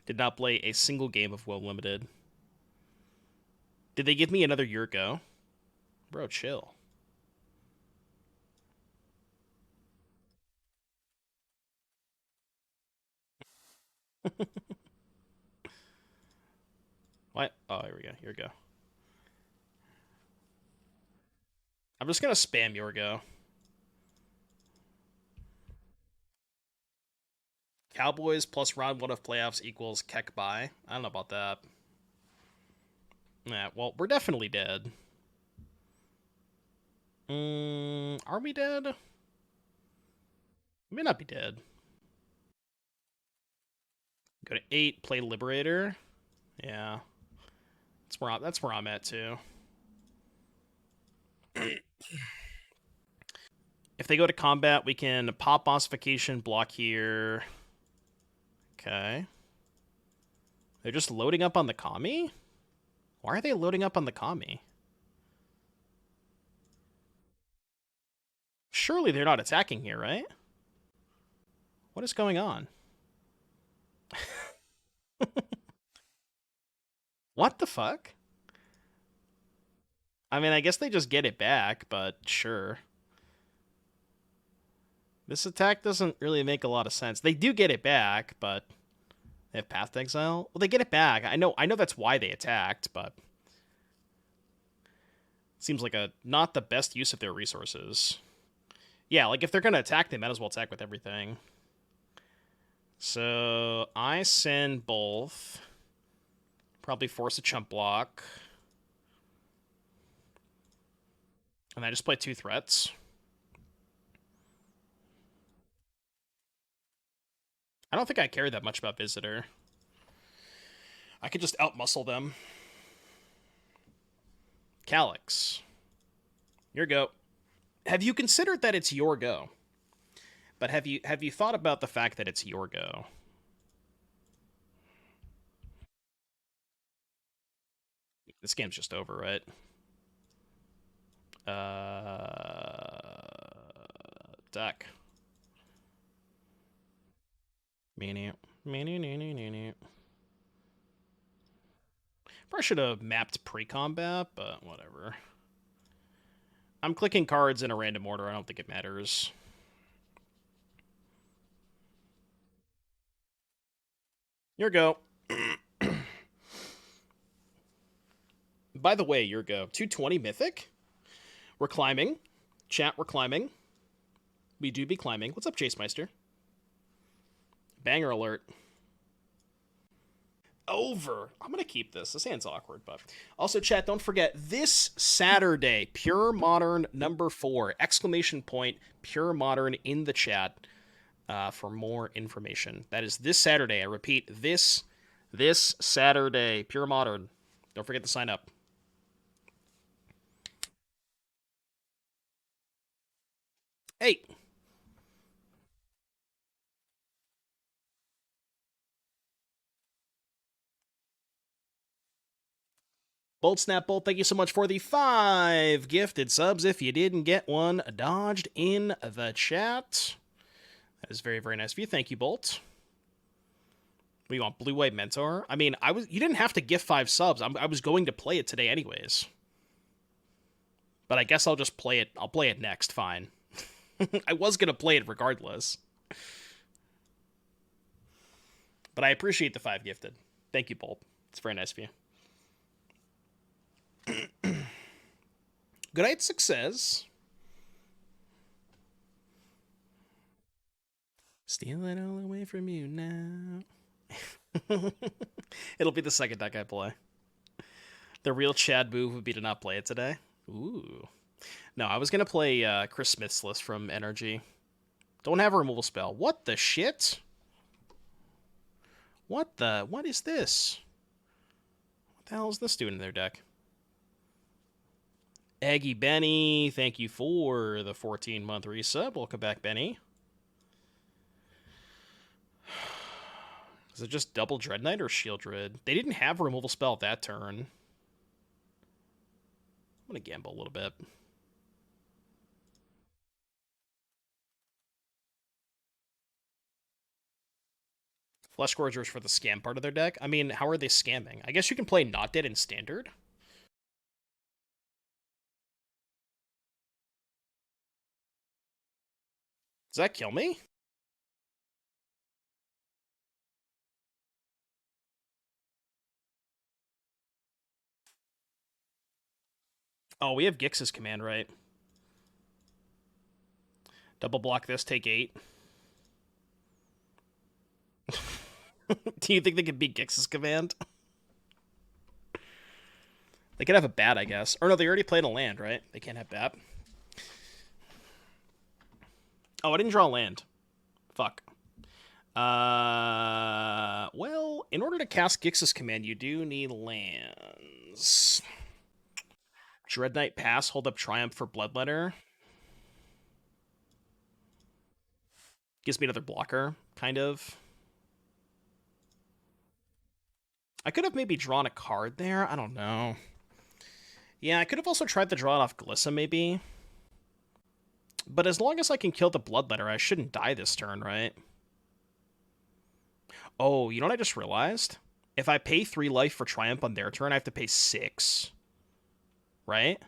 Did not play a single game of WoW Limited. Did they give me another year ago? Bro, chill. What? Oh, here we go. Here we go. I'm just going to spam Yorgo. Cowboys plus round 1 of playoffs equals Keck bye. I don't know about that. Yeah, well, we're definitely dead. Are we dead? We may not be dead. Go to 8, play Liberator. Yeah. That's where I'm at, too. If they go to combat, we can pop ossification, block here. Okay. They're just loading up on the Kami? Why are they loading up on the Kami? Surely they're not attacking here, right? What is going on? What the fuck? I mean, I guess they just get it back, but sure. This attack doesn't really make a lot of sense. They do get it back, but they have Path to Exile. Well, they get it back. I know that's why they attacked, but it seems like not the best use of their resources. Yeah, like if they're gonna attack, they might as well attack with everything. So I send both. Probably force a chump block. And I just play 2 threats. I don't think I care that much about Visitor. I could just outmuscle them. Calyx. Your go. Have you considered that it's your go? But have you thought about the fact that it's your go? This game's just over, right? Deck. Probably should have mapped pre-combat, but whatever. I'm clicking cards in a random order. I don't think it matters. Your go. By the way, your go. 220 Mythic. We're climbing. Chat, we're climbing. We do be climbing. What's up, Chase Meister? Banger alert. Over. I'm going to keep this. This hand's awkward, but... Also, chat, don't forget, this Saturday, Pure Modern number 4, exclamation point, Pure Modern in the chat. for more information. That is this Saturday. I repeat, this Saturday. Pure Modern. Don't forget to sign up. Hey, Bolt Snap Bolt, thank you so much for the 5 gifted subs. If you didn't get one dodged in the chat, that is very, very nice of you. Thank you, Bolt. What do you want, Blue White Mentor? I mean, you didn't have to gift 5 subs. I was going to play it today anyways. But I guess I'll just play it. I'll play it next. Fine. I was gonna play it regardless. But I appreciate the 5 gifted. Thank you, Bolt. It's very nice of you. Good night, success. Steal it all away from you now. It'll be the second deck I play. The real Chad move would be to not play it today. Ooh. No, I was gonna play Chris Smith's list from Energy. Don't have a removal spell. What the shit? What is this? What the hell is this doing in their deck? Eggy Benny, thank you for the 14-month resub. Welcome back, Benny. Is it just double Dread Knight or Shield Dread? They didn't have a removal spell that turn. I'm gonna gamble a little bit. Flesh Gorgers for the scam part of their deck. I mean, how are they scamming? I guess you can play Not Dead in Standard. Does that kill me? Oh, we have Gix's command, right? Double block this, take 8. Do you think they could beat Gix's command? They could have a bat, I guess. Or no, they already played a land, right? They can't have bat. Oh, I didn't draw a land. Fuck. Well, in order to cast Gix's command, you do need lands. Dread Knight pass, hold up Triumph for Bloodletter. Gives me another blocker, kind of. I could have maybe drawn a card there. I don't know. Yeah, I could have also tried to draw it off Glissa, maybe. But as long as I can kill the Bloodletter, I shouldn't die this turn, right? Oh, you know what I just realized? If I pay 3 life for Triumph on their turn, I have to pay 6. Right?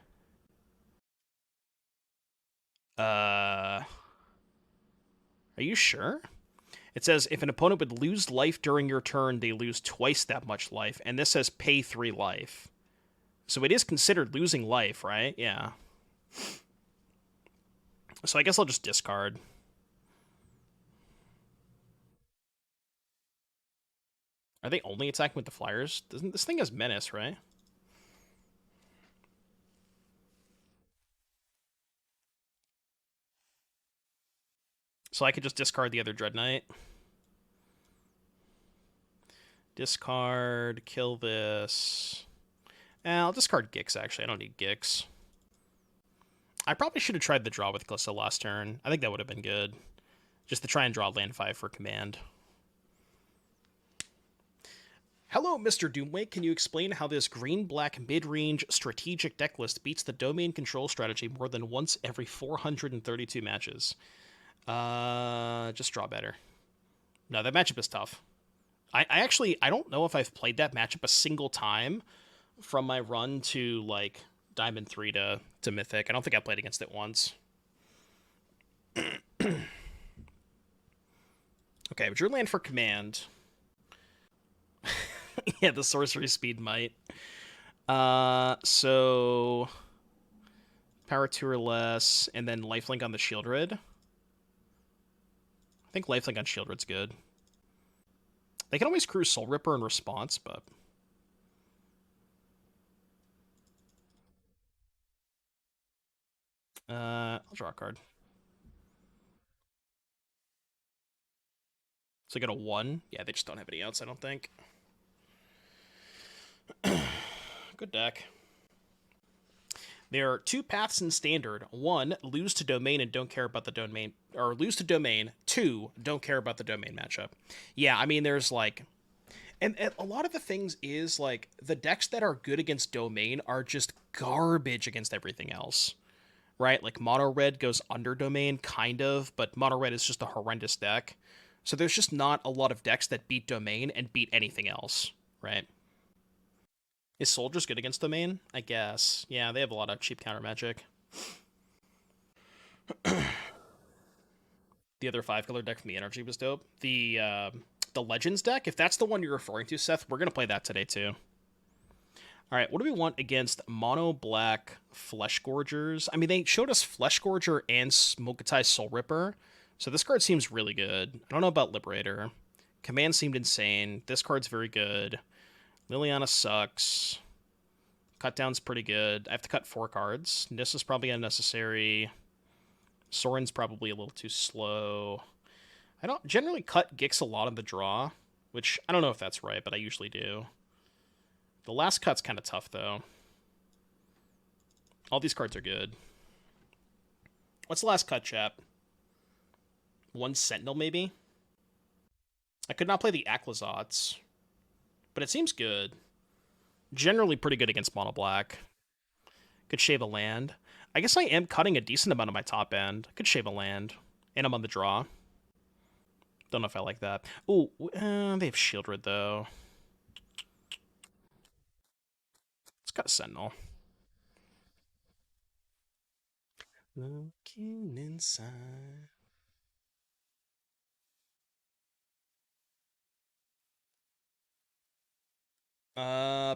Are you sure? It says if an opponent would lose life during your turn, they lose twice that much life. And this says pay 3 life. So it is considered losing life, right? Yeah. So I guess I'll just discard. Are they only attacking with the flyers? Doesn't this thing has menace, right? So I could just discard the other Dread Knight. Discard, kill this. I'll discard Gix, actually. I don't need Gix. I probably should have tried the draw with Glissa last turn. I think that would have been good. Just to try and draw land 5 for command. Hello, Mr. Doomwake. Can you explain how this green-black mid-range strategic deck list beats the domain control strategy more than once every 432 matches? Just draw better. No, that matchup is tough. I don't know if I've played that matchup a single time from my run to, like, Diamond 3 to Mythic. I don't think I played against it once. Okay, drew land for command. Yeah, the sorcery speed might. So power 2 or less, and then lifelink on the Shieldred. I think lifelink on Shieldred's good. They can always cruise Soul Ripper in response, but I'll draw a card. So they got a 1. Yeah, they just don't have any outs, I don't think. Good deck. There are 2 paths in Standard. 1, lose to Domain and don't care about the domain, or lose to Domain. 2, don't care about the Domain matchup. Yeah, I mean, there's like, and a lot of the things is like the decks that are good against Domain are just garbage against everything else, right? Like Mono Red goes under Domain, kind of, but Mono Red is just a horrendous deck. So there's just not a lot of decks that beat Domain and beat anything else, right? Is Soldiers good against Domain? I guess. Yeah, they have a lot of cheap counter magic. The other 5-color deck from the Energy was dope. The Legends deck, if that's the one you're referring to, Seth, we're gonna play that today too. All right, what do we want against Mono Black Flesh Gorgers? I mean, they showed us Flesh Gorger and Smoketai Soul Ripper, so this card seems really good. I don't know about Liberator. Command seemed insane. This card's very good. Liliana sucks. Cut down's pretty good. I have to cut 4 cards. Nissa's probably unnecessary. Soren's probably a little too slow. I don't generally cut Gix a lot on the draw, which I don't know if that's right, but I usually do. The last cut's kind of tough, though. All these cards are good. What's the last cut, chap? 1 Sentinel, maybe? I could not play the Aclazots, but it seems good. Generally pretty good against Mono Black. Could shave a land. I guess I am cutting a decent amount of my top end. I could shave a land. And I'm on the draw. Don't know if I like that. Ooh, they have Shieldred, though. Let's cut a Sentinel. Looking inside.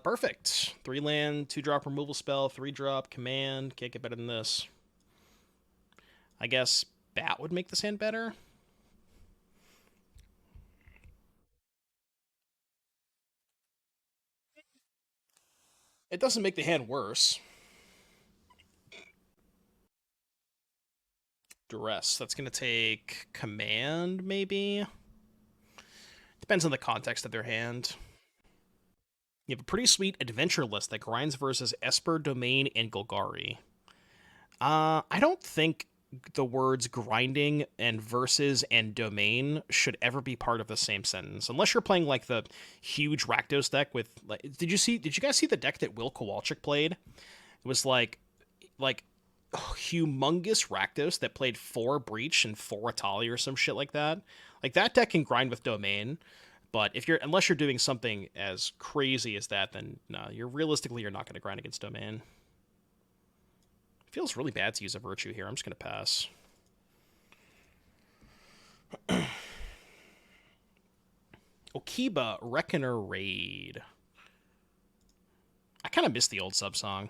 Perfect. 3 land, 2-drop removal spell, 3-drop command. Can't get better than this. I guess Bat would make this hand better. It doesn't make the hand worse. Duress. That's going to take command, maybe? Depends on the context of their hand. You have a pretty sweet adventure list that grinds versus Esper, Domain, and Golgari. I don't think the words grinding and versus and domain should ever be part of the same sentence, unless you're playing like the huge Rakdos deck with. Like, did you guys see the deck that Will Kowalczyk played? It was like humongous Rakdos that played 4 Breach and 4 Atali or some shit like that. Like that deck can grind with domain. But unless you're doing something as crazy as that, then no, you're not going to grind against domain. It feels really bad to use a virtue here. I'm just going to pass. Okiba Reckoner Raid. I kind of miss the old sub song.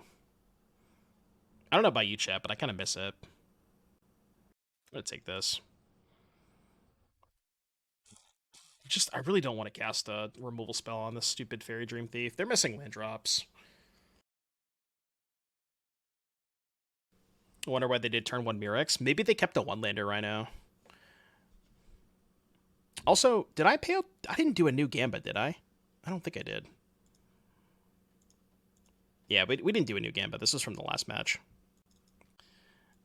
I don't know about you, chat, but I kind of miss it. I'm going to take this. I really don't want to cast a removal spell on this stupid Fairy Dream Thief. They're missing land drops. I wonder why they did turn 1 Mirrex. Maybe they kept a 1-lander Rhino. Also, did I pay out? I didn't do a new Gambit, did I? I don't think I did. Yeah, we didn't do a new Gambit. This is from the last match.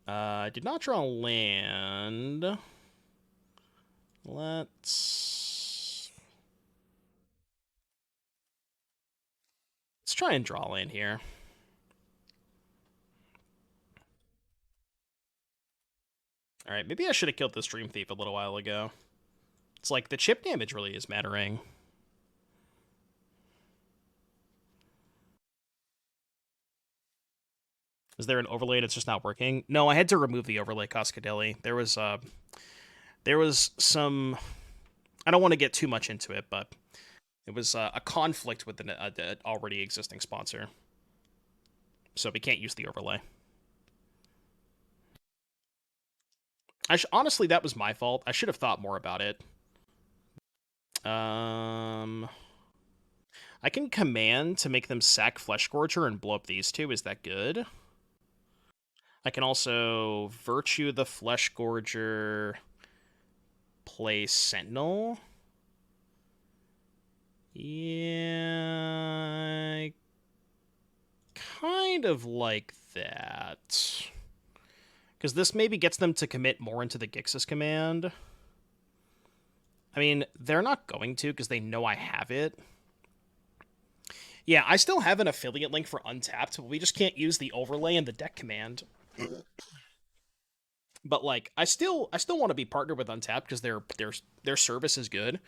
I did not draw a land. Let's try and draw a land here. Alright, maybe I should have killed this Dream Thief a little while ago. It's like the chip damage really is mattering. Is there an overlay that's just not working? No, I had to remove the overlay Cascadelli. There was some. I don't want to get too much into it, but it was a conflict with an already existing sponsor, so we can't use the overlay. Honestly, that was my fault. I should have thought more about it. I can command to make them sack Flesh Gorger and blow up these 2. Is that good? I can also Virtue the Flesh Gorger, play Sentinel. Yeah, I kind of like that. Because this maybe gets them to commit more into the Gixis command. I mean, they're not going to because they know I have it. Yeah, I still have an affiliate link for Untapped, but we just can't use the overlay in the deck command. But like, I still want to be partnered with Untapped because their service is good.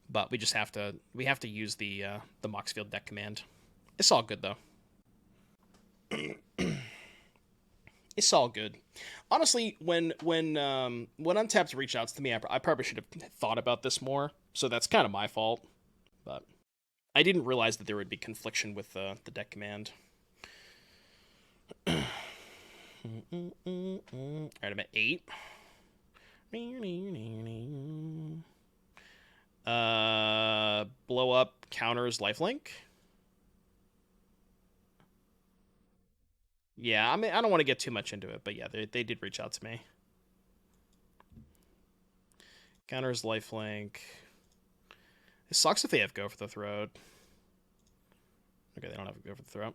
But we just have to use the Moxfield deck command. It's all good though. It's all good. Honestly, when Untapped reached out to me, I probably should have thought about this more. So that's kind of my fault. But I didn't realize that there would be confliction with the deck command. All right, I'm at 8. Blow up counters lifelink. Yeah, I mean, I don't want to get too much into it, but yeah, they did reach out to me. Counters lifelink. It sucks if they have go for the throat. Okay, they don't have go for the throat.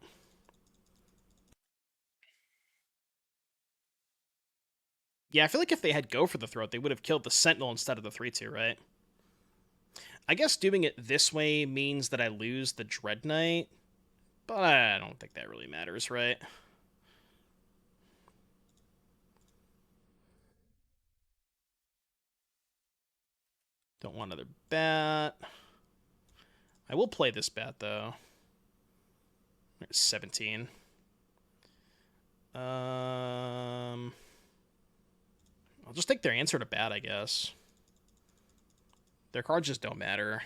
Yeah, I feel like if they had go for the throat, they would have killed the Sentinel instead of the 3/2, right? I guess doing it this way means that I lose the Dread Knight, but I don't think that really matters, right? Don't want another bat. I will play this bat, though. 17. I'll just take their answer to bat, I guess. Their cards just don't matter.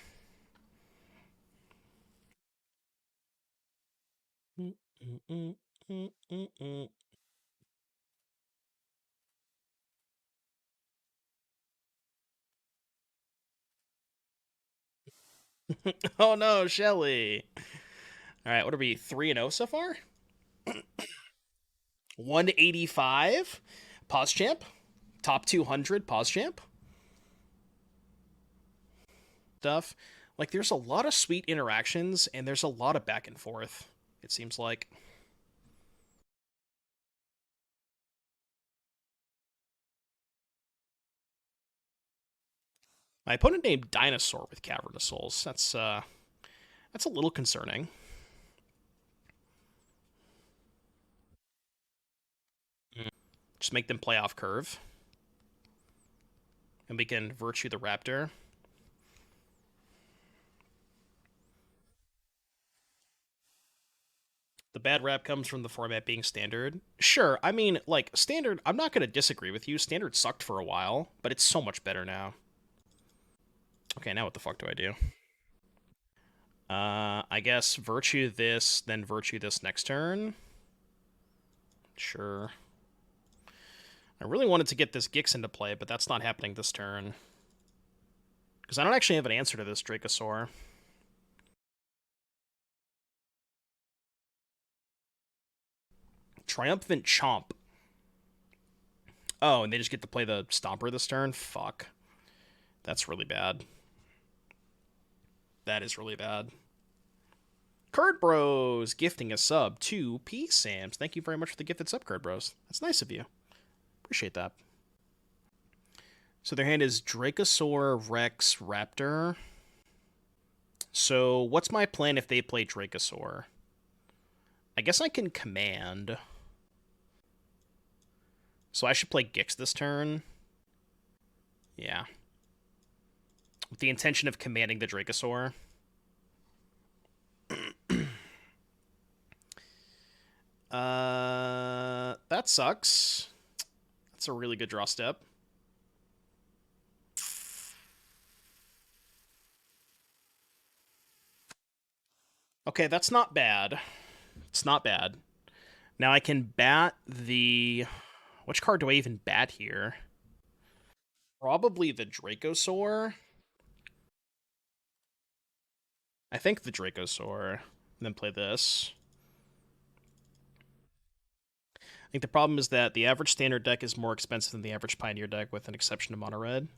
Oh no, Shelly. All right, what are we, 3-0 so far? 185. Pause champ. Top 200 pause champ. Stuff. Like, there's a lot of sweet interactions, and there's a lot of back and forth, it seems like. My opponent named Dinosaur with Cavernous Souls. That's a little concerning. Just make them play off curve. And we can Virtue the Raptor. The bad rap comes from the format being standard. Sure, I mean, like, standard, I'm not going to disagree with you. Standard sucked for a while, but it's so much better now. Okay, now what the fuck do I do? I guess Virtue this, then Virtue this next turn. Sure. I really wanted to get this Gix into play, but that's not happening this turn. Because I don't actually have an answer to this Dracosaur. Triumphant Chomp. Oh, and they just get to play the Stomper this turn? Fuck. That's really bad. That is really bad. Curd Bros gifting a sub to P Sams. Thank you very much for the gifted sub, Curd Bros. That's nice of you. Appreciate that. So their hand is Dracosaur, Rex, Raptor. So what's my plan if they play Dracosaur? I guess I can command. So I should play Gix this turn. Yeah. With the intention of commanding the Dracosaur. That sucks. That's a really good draw step. Okay, that's not bad. It's not bad. Now I can bat the... Which card do I even bat here? Probably the Dracosaur. I think the Dracosaur. And then play this. I think the problem is that the average standard deck is more expensive than the average Pioneer deck, with an exception to mono red.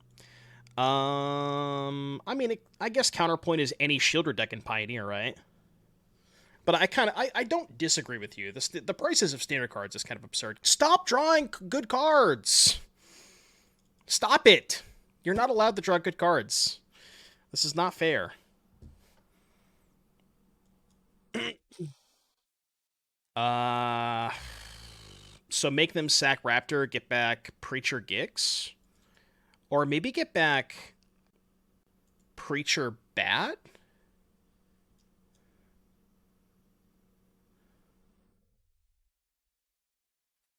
I mean, I guess counterpoint is any shielder deck in Pioneer, right? But I don't disagree with you. The prices of standard cards is kind of absurd. Stop drawing good cards. Stop it. You're not allowed to draw good cards. This is not fair. Uh, so make them sack Raptor, get back Preacher Gix, or maybe get back Preacher Bat.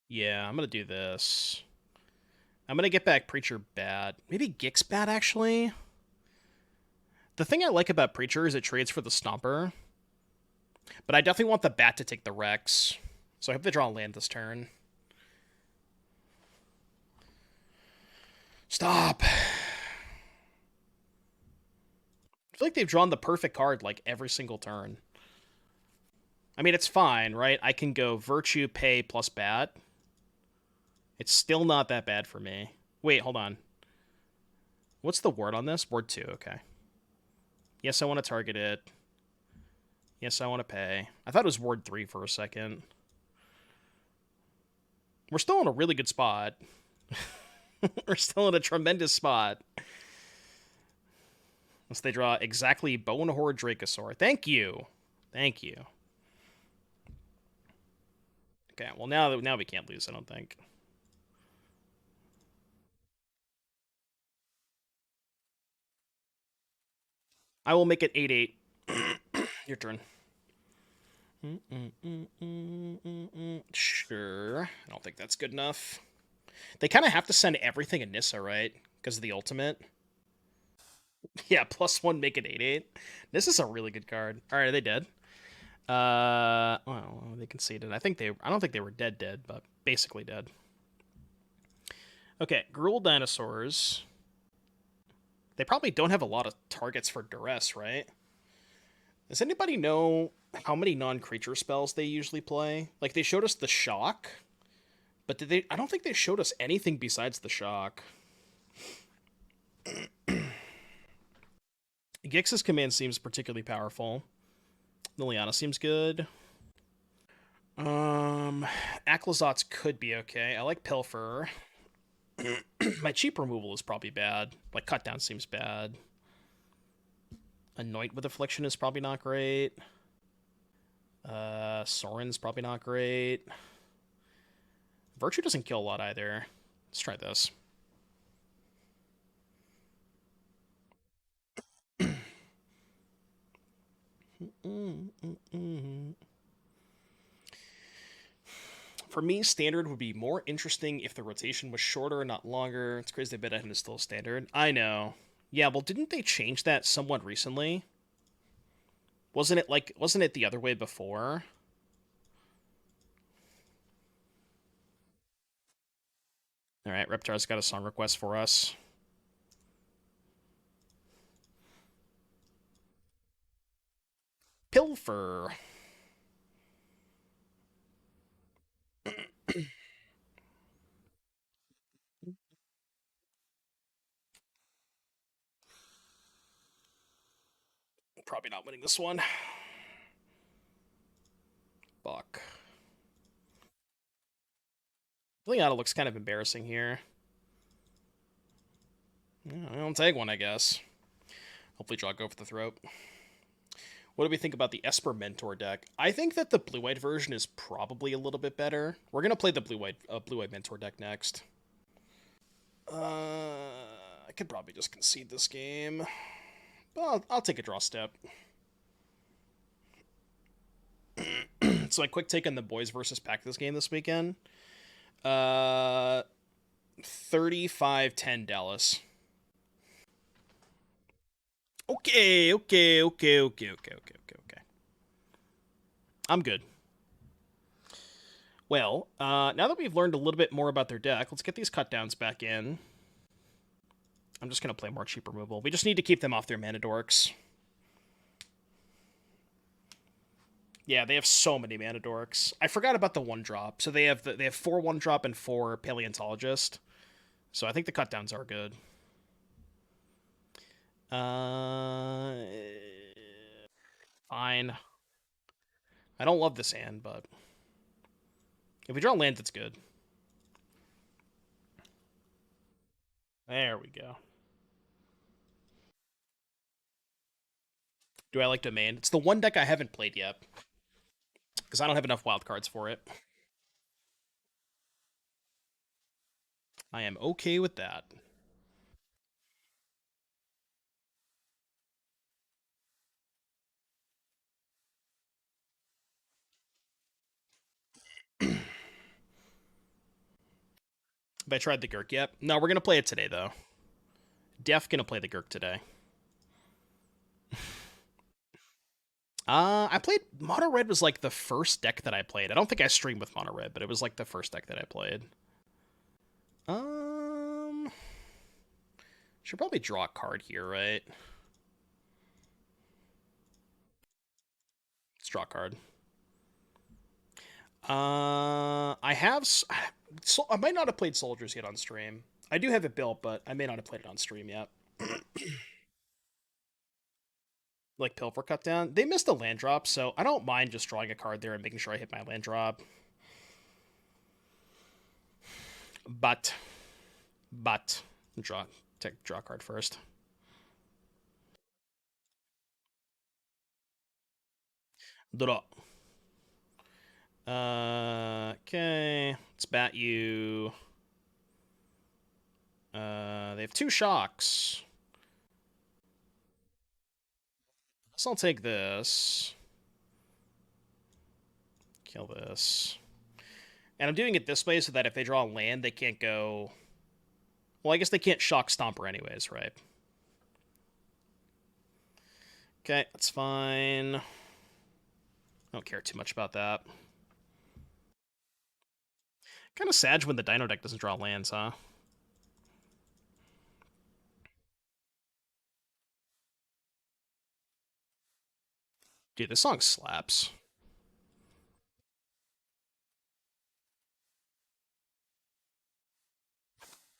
Yeah, I'm gonna do this. I'm gonna get back Preacher Bat. Maybe Gix Bat actually. The thing I like about Preacher is it trades for the Stomper, but I definitely want the Bat to take the Rex. So I hope they draw a land this turn. Stop. I feel like they've drawn the perfect card like every single turn. I mean, it's fine, right? I can go Virtue, Pay, plus Bat. It's still not that bad for me. Wait, hold on. What's the word on this? Word 2, okay. Yes, I want to target it. Yes, I want to pay. I thought it was word 3 for a second. We're still in a really good spot. We're still in a tremendous spot. Unless they draw exactly Bonehor Dracosaur. Thank you. Thank you. Okay, well now we can't lose, I don't think. I will make it 8-8. Your turn. Sure. I don't think that's good enough. They kind of have to send everything in Nissa, right? Because of the ultimate. Yeah, +1, make it 8-8. This is a really good card. All right, are they dead? Well, they conceded. I don't think they were dead, but basically dead. Okay, Gruul Dinosaurs. They probably don't have a lot of targets for Duress, right? Does anybody know how many non-creature spells they usually play? Like, they showed us the Shock, but did they? I don't think they showed us anything besides the Shock. Gix's command seems particularly powerful. Liliana seems good. Aclazotz could be okay. I like Pilfer. My cheap removal is probably bad. Like, Cut Down seems bad. Anoint with Affliction is probably not great. Soren's probably not great. Virtue doesn't kill a lot either. Let's try this. For me, standard would be more interesting if the rotation was shorter, not longer. It's crazy that Beta is still standard. I know. Yeah, well, didn't they change that somewhat recently? Wasn't it the other way before? All right, Reptar's got a song request for us. Pilfer. Probably not winning this one. Buck. Liliana looks kind of embarrassing here. I'll take one, I guess. Hopefully draw go for the throat. What do we think about the Esper Mentor deck? I think that the blue-white version is probably a little bit better. We're going to play the blue-white Mentor deck next. I could probably just concede this game. But I'll take a draw step. So my quick take on the boys versus pack this game this weekend. 35-10 Dallas. Okay. I'm good. Well, now that we've learned a little bit more about their deck, let's get these cut downs back in. I'm just going to play more cheap removal. We just need to keep them off their mana dorks. Yeah, they have so many mana dorks. I forgot about the 1-drop. So they have 4 1-drop and 4 Paleontologist. So I think the cut downs are good. Uh, fine. I don't love this hand, but if we draw land, it's good. There we go. Do I like Domain? It's the one deck I haven't played yet because I don't have enough wild cards for it. I am okay with that. Have I tried the Gurk yet? No, we're gonna play it today though. Def gonna play the Gurk today. I played Mono Red was like the first deck that I played. I don't think I streamed with Mono Red, but it was like the first deck that I played. Um, should probably draw a card here, right? Let's draw a card. I have. So I might not have played Soldiers yet on stream. I do have it built, but I may not have played it on stream yet. Like Pilfer Cut Down, they missed a land drop, so I don't mind just drawing a card there and making sure I hit my land drop. But, but draw draw a card first. Draw. Okay, let's bat you. They have two shocks. So I'll take this. Kill this. And I'm doing it this way so that if they draw land, they can't go. Well, I guess they can't shock Stomper anyways, right? Okay, that's fine. I don't care too much about that. Kind of sad when the Dino deck doesn't draw lands, huh? Dude, this song slaps.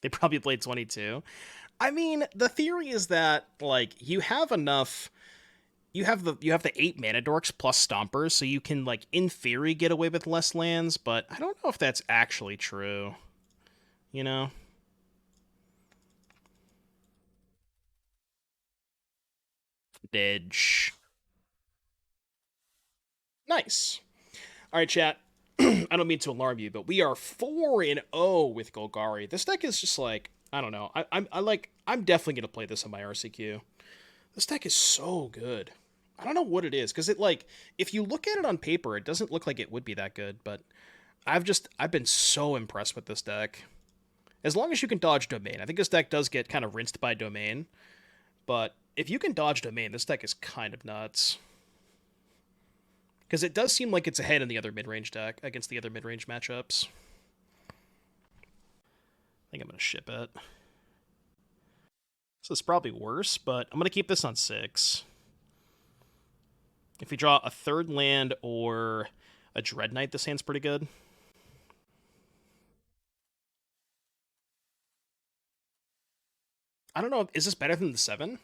They probably played 22. I mean, the theory is that like you have enough you have the 8 mana dorks plus stompers, so you can like in theory get away with less lands, but I don't know if that's actually true. You know? Didge. Nice. All right, chat. I don't mean to alarm you, but we are 4-0 with Golgari. This deck is just like I don't know. I'm definitely gonna play this on my RCQ. This deck is so good. I don't know what it is because it like if you look at it on paper, it doesn't look like it would be that good. But I've been so impressed with this deck. As long as you can dodge Domain, I think this deck does get kind of rinsed by Domain. But if you can dodge Domain, this deck is kind of nuts. Because it does seem like it's ahead in the other mid range deck against the other mid range matchups. I think I'm gonna ship it. This is probably worse, but I'm gonna keep this on 6. If we draw a third land or a Dread Knight, this hand's pretty good. I don't know. Is this better than the 7?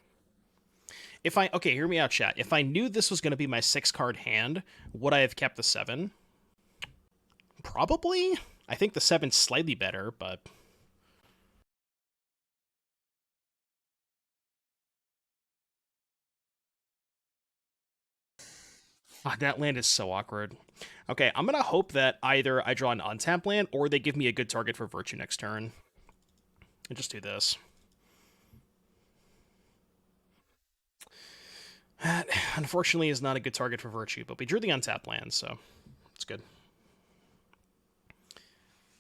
If I okay, hear me out, chat. If I knew this was going to be my 6 card hand, would I have kept the 7? Probably. I think the 7's slightly better, but that land is so awkward. Okay, I'm gonna hope that either I draw an untapped land or they give me a good target for Virtue next turn. And just do this. That, unfortunately, is not a good target for Virtue, but we drew the untapped land, so it's good.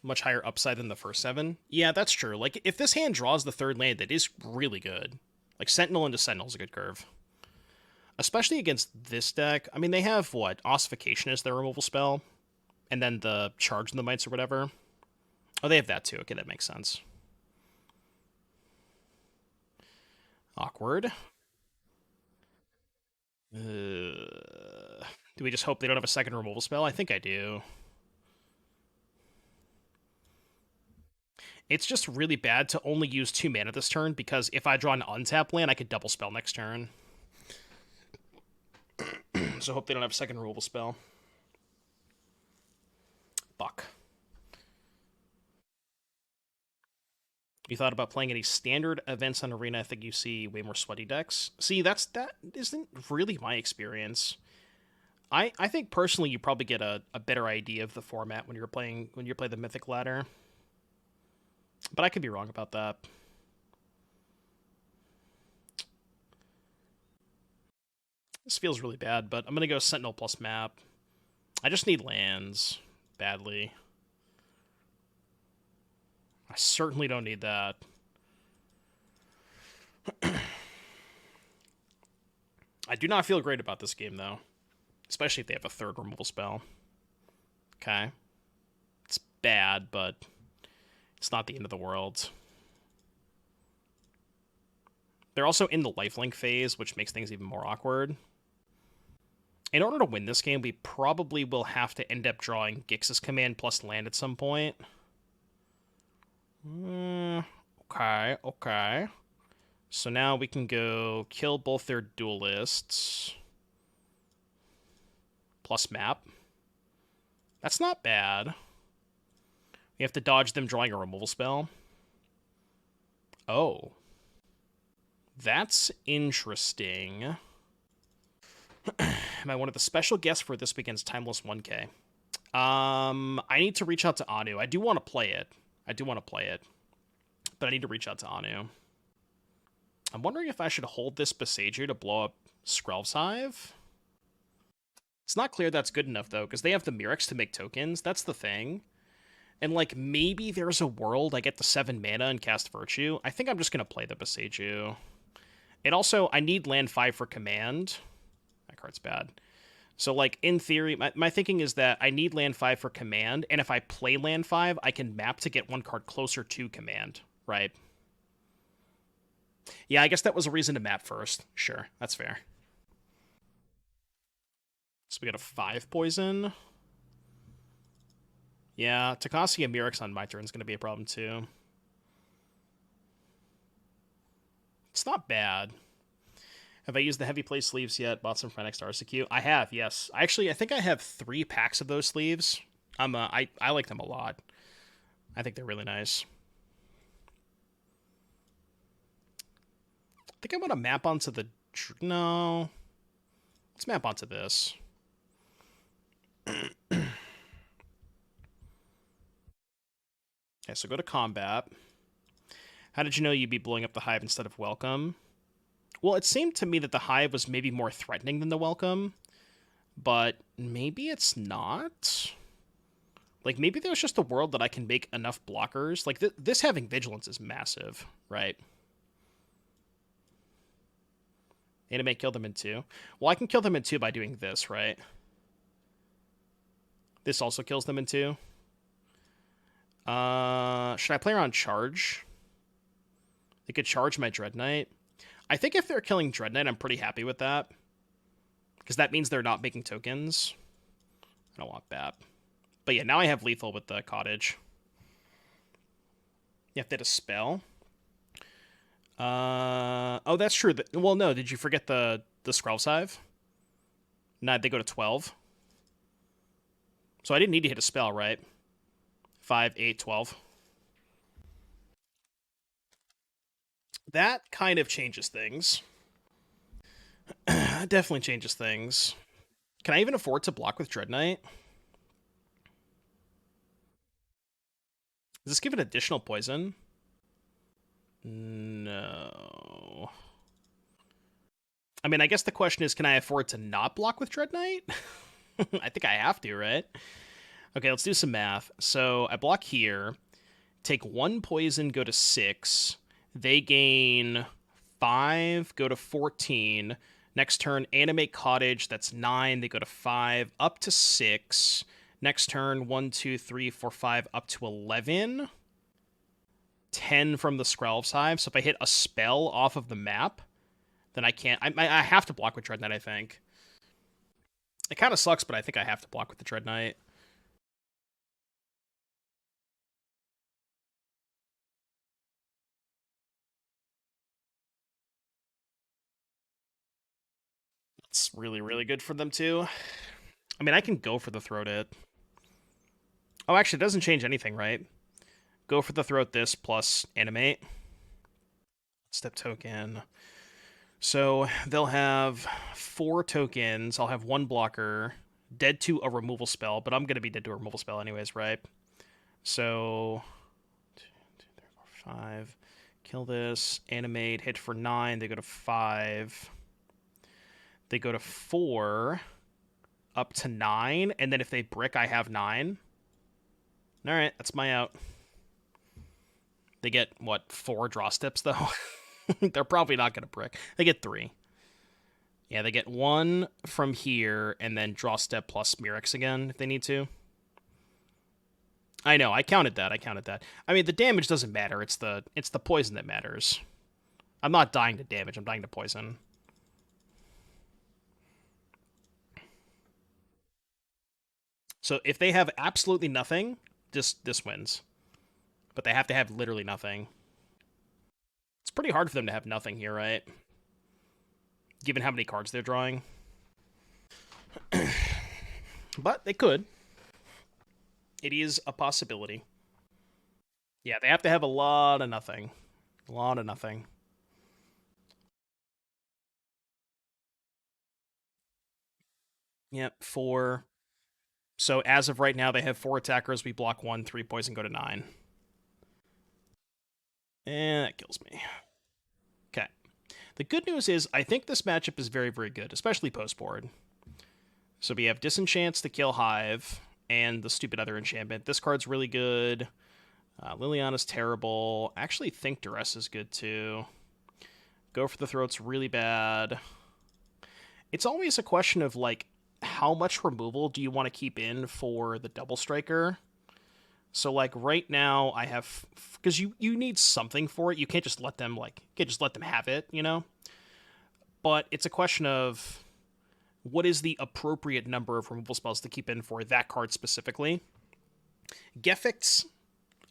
Much higher upside than the first 7. Yeah, that's true. Like, if this hand draws the third land, that is really good. Like, Sentinel into Sentinel is a good curve. Especially against this deck. I mean, they have, what, Ossification as their removal spell? And then the Charge in the Mites or whatever. Oh, they have that too. Okay, that makes sense. Awkward. Do we just hope they don't have a second removal spell? I think I do. It's just really bad to only use 2 mana this turn, because if I draw an untapped land, I could double spell next turn. So hope they don't have a second removal spell. Buck. You thought about playing any standard events on Arena? I think you see way more sweaty decks. See, that isn't really my experience. I think personally you probably get a better idea of the format when you play the Mythic ladder. But I could be wrong about that. This feels really bad, but I'm gonna go Sentinel plus map. I just need lands badly. I certainly don't need that. I do not feel great about this game, though. Especially if they have a third removal spell. Okay. It's bad, but it's not the end of the world. They're also in the lifelink phase, which makes things even more awkward. In order to win this game, we probably will have to end up drawing Gix's command plus land at some point. Okay. So now we can go kill both their duelists. Plus map. That's not bad. We have to dodge them drawing a removal spell. Oh. That's interesting. Am I one of the special guests for this weekend's Timeless 1K? I need to reach out to Anu. I do want to play it. But I need to reach out to Anu. I'm wondering if I should hold this Besaju to blow up Skrelv's Hive. It's not clear that's good enough, though, because they have the Mirrex to make tokens. That's the thing. And, like, maybe there's a world I get the 7 mana and cast Virtue. I think I'm just going to play the Besaju. And also, I need land 5 for command. That card's bad. So, like, in theory, my thinking is that I need land 5 for command, and if I play land 5, I can map to get one card closer to command, right? Yeah, I guess that was a reason to map first. Sure, that's fair. So we got a 5 poison. Yeah, Takasi and Mirrex on my turn is going to be a problem, too. It's not bad. Have I used the heavy play sleeves yet? Bought some for my next RCQ? I have, yes. I think I have 3 packs of those sleeves. I like them a lot. I think they're really nice. I think I want to map onto the... No. Let's map onto this. Okay, so go to combat. How did you know you'd be blowing up the hive instead of welcome? Well, it seemed to me that the hive was maybe more threatening than the welcome, but maybe it's not. Like, maybe there's just a world that I can make enough blockers. Like, this having vigilance is massive, right? Animate, kill them in 2. Well, I can kill them in 2 by doing this, right? This also kills them in 2. Should I play around charge? They could charge my Dread Knight. I think if they're killing Dread Knight, I'm pretty happy with that. Because that means they're not making tokens. I don't want that. But yeah, now I have lethal with the cottage. You have to hit a spell. Oh, that's true. Well, no, did you forget the Skrelv's Hive? Nah, they go to 12. So I didn't need to hit a spell, right? 5, 8, 12. That kind of changes things. Definitely changes things. Can I even afford to block with Dread Knight? Does this give an additional poison? No. I mean, I guess the question is, can I afford to not block with Dread Knight? I think I have to, right? Okay, let's do some math. So I block here, take 1 poison, go to 6. They gain 5, go to 14. Next turn, animate cottage, that's 9. They go to 5, up to 6. Next turn, 1, 2, 3, 4, 5, up to 11. 10 from the Skrelv's Hive. So if I hit a spell off of the map, then I can't. I have to block with Dread Knight, I think. It kind of sucks, but I think I have to block with the Dread Knight. It's really, really good for them, too. I mean, I can go for the Throat It. Oh, actually, it doesn't change anything, right? Go for the Throat this plus Animate. Step token. So they'll have 4 tokens. I'll have 1 blocker. Dead to a removal spell, but I'm going to be dead to a removal spell anyways, right? So 2, 3, 4, 5. Kill this. Animate. Hit for 9. They go to 5. They go to 4. Up to 9. And then if they brick, I have 9. All right, that's my out. They get, what, 4 draw steps, though? They're probably not going to brick. They get 3. Yeah, they get 1 from here, and then draw step plus Mirrex again, if they need to. I know, I counted that. I mean, the damage doesn't matter. It's the poison that matters. I'm not dying to damage. I'm dying to poison. So if they have absolutely nothing, this wins. But they have to have literally nothing. It's pretty hard for them to have nothing here, right? Given how many cards they're drawing. But they could. It is a possibility. Yeah, they have to have a lot of nothing. A lot of nothing. Yep, 4. So as of right now, they have 4 attackers. We block 1, 3 poison, go to 9. And that kills me. Okay. The good news is I think this matchup is very, very good, especially post-board. So we have Disenchants to kill Hive and the stupid other enchantment. This card's really good. Liliana's terrible. I actually think Duress is good, too. Go for the Throat's really bad. It's always a question of, like, how much removal do you want to keep in for the Double Striker? So, like, right now, I have... Because you need something for it. You can't just let them, like... You can't just let them have it, you know? But it's a question of... What is the appropriate number of removal spells to keep in for that card specifically? Geffict's...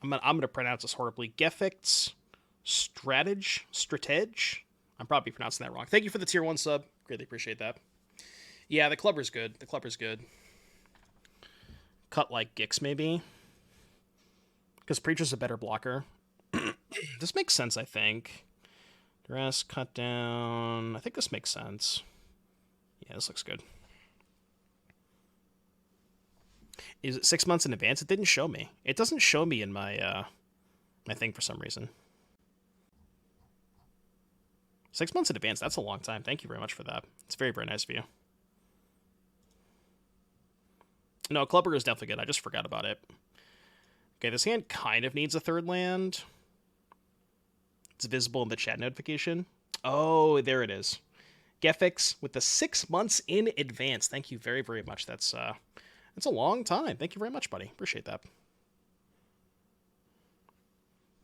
I'm gonna pronounce this horribly. Geffict's Stratege? I'm probably pronouncing that wrong. Thank you for the tier 1 sub. Greatly appreciate that. Yeah, the Clubber's good. Cut like Gix, maybe. Because Preacher's a better blocker. This makes sense, I think. Duress, cut down. I think this makes sense. Yeah, this looks good. Is it 6 months in advance? It didn't show me. It doesn't show me in my my thing for some reason. 6 months in advance, that's a long time. Thank you very much for that. It's very, very nice of you. No, Clubber is definitely good. I just forgot about it. Okay, this hand kind of needs a 3rd land. It's visible in the chat notification. Oh, there it is. Gefix with the 6 months in advance. Thank you very, very much. That's a long time. Thank you very much, buddy. Appreciate that.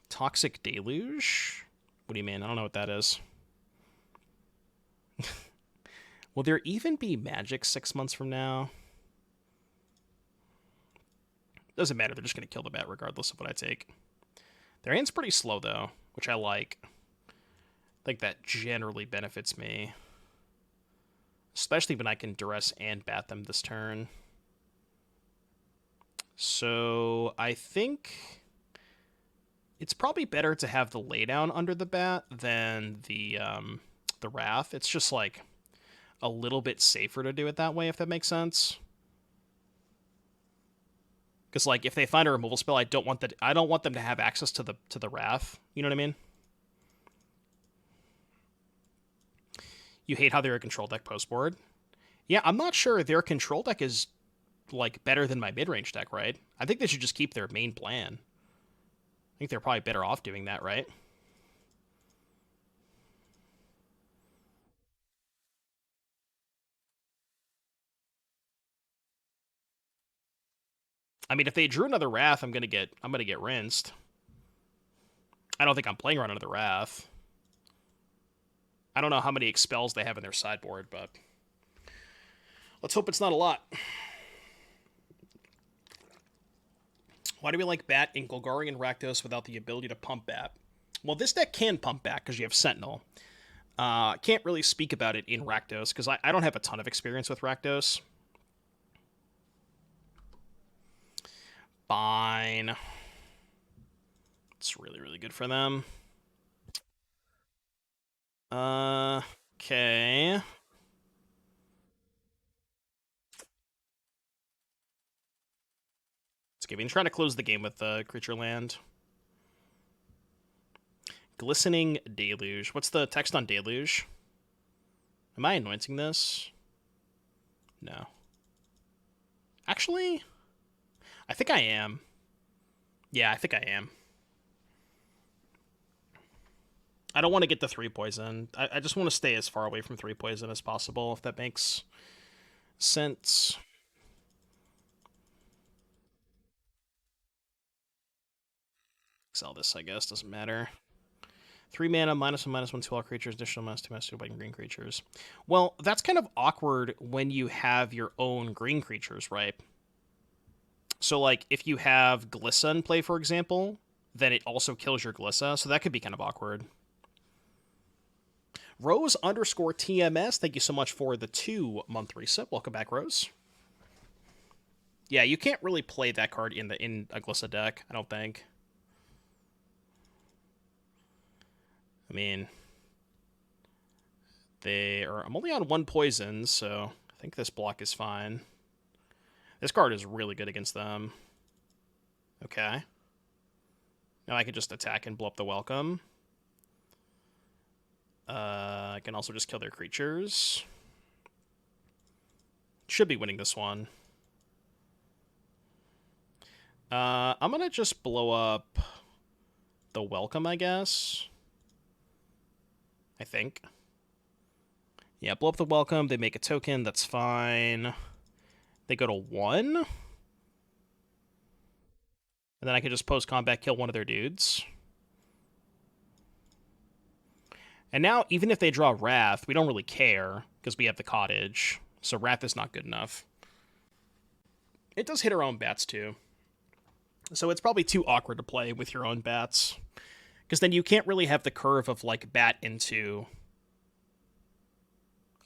Toxic Deluge? What do you mean? I don't know what that is. Will there even be Magic 6 months from now? Doesn't matter. They're just going to kill the bat regardless of what I take. Their hand's pretty slow, though, which I like. I think that generally benefits me. Especially when I can Duress and bat them this turn. So I think it's probably better to have the laydown under the bat than the Wrath. It's just like a little bit safer to do it that way, if that makes sense. Because like if they find a removal spell, I don't want them to have access to the Wrath. You know what I mean? You hate how they're a control deck post board. Yeah, I'm not sure their control deck is like better than my mid-range deck, right? I think they should just keep their main plan. I think they're probably better off doing that, right? I mean, if they drew another Wrath, I'm gonna get rinsed. I don't think I'm playing around another Wrath. I don't know how many expels they have in their sideboard, but let's hope it's not a lot. Why do we like Bat in Golgari and Rakdos without the ability to pump Bat? Well, this deck can pump Bat because you have Sentinel. Can't really speak about it in Rakdos because I don't have a ton of experience with Rakdos. Fine. It's really, really good for them. Okay. It's good. Trying to close the game with the creature land. Glistening Deluge. What's the text on Deluge? Am I anointing this? No. Actually, I think I am. Yeah, I think I am. I don't want to get the 3 poison. I just want to stay as far away from 3 poison as possible, if that makes sense. Sell this, I guess. Doesn't matter. 3 mana, -1/-1/1 to all creatures, additional -2/-2 white and green creatures. Well, that's kind of awkward when you have your own green creatures, right? So, like, if you have Glissa in play, for example, then it also kills your Glissa, so that could be kind of awkward. Rose_TMS, thank you so much for the 2-month reset. Welcome back, Rose. Yeah, you can't really play that card in a Glissa deck, I don't think. I mean, I'm only on 1 poison, so I think this block is fine. This card is really good against them. Okay. Now I can just attack and blow up the welcome. I can also just kill their creatures. Should be winning this one. I'm gonna just blow up the welcome, I guess. I think. Yeah, blow up the welcome. They make a token. That's fine. They go to 1. And then I can just post-combat kill one of their dudes. And now, even if they draw Wrath, we don't really care, because we have the Cottage. So Wrath is not good enough. It does hit our own bats, too. So it's probably too awkward to play with your own bats. Because then you can't really have the curve of, like, bat into...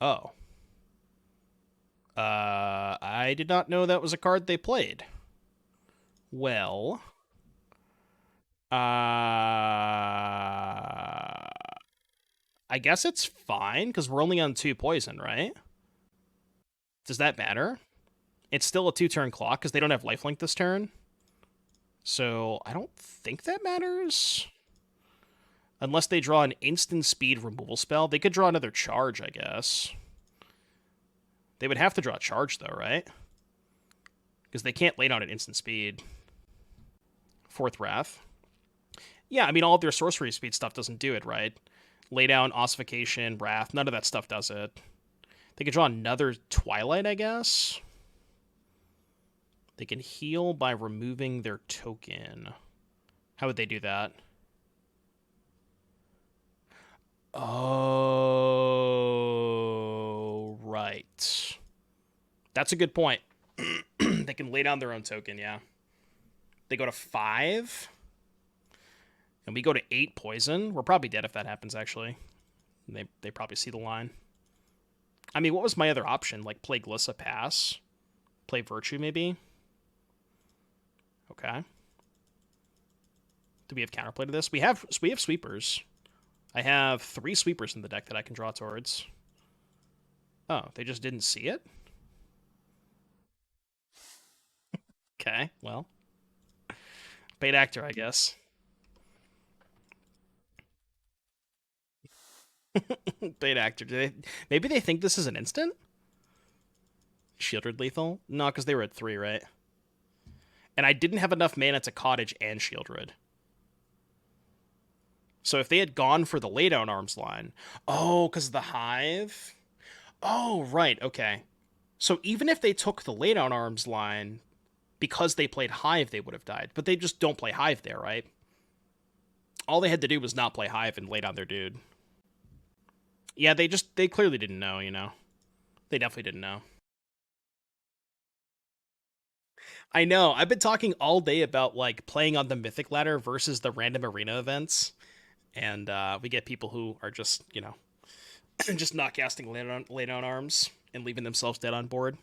Oh. I did not know that was a card they played. Well... I guess it's fine, because we're only on 2 poison, right? Does that matter? It's still a 2-turn clock, because they don't have lifelink this turn. So, I don't think that matters. Unless they draw an instant speed removal spell. They could draw another charge, I guess. They would have to draw a charge, though, right? Because they can't lay down at instant speed. 4th Wrath. Yeah, I mean, all of their sorcery speed stuff doesn't do it, right? Lay down, Ossification, Wrath, none of that stuff does it. They could draw another Twilight, I guess. They can heal by removing their token. How would they do that? Oh, right. That's a good point. They can lay down their own token, yeah. They go to 5. And we go to 8 poison. We're probably dead if that happens, actually. They probably see the line. I mean, what was my other option? Like, play Glissa, pass? Play Virtue, maybe? Okay. Do we have counterplay to this? We have sweepers. I have 3 sweepers in the deck that I can draw towards. Oh, they just didn't see it? Okay, well. Paid actor, I guess. Paid actor. Maybe they think this is an instant? Shieldred lethal? No, because they were at 3, right? And I didn't have enough mana to Cottage and Shieldred. So if they had gone for the laydown arms line... Oh, because of the Hive? Oh, right, okay. So even if they took the laydown arms line, because they played Hive, they would have died. But they just don't play Hive there, right? All they had to do was not play Hive and lay down their dude. Yeah, they clearly didn't know, you know. They definitely didn't know. I know. I've been talking all day about, like, playing on the Mythic ladder versus the random arena events. And we get people who are just, you know, just not casting lay down arms and leaving themselves dead on board.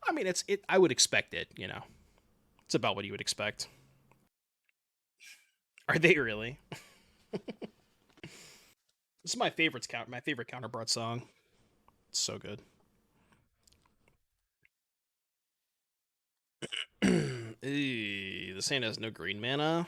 I mean, I would expect it. It's about what you would expect. Are they really? This is my favorite counterpart song. It's so good. This hand has no green mana.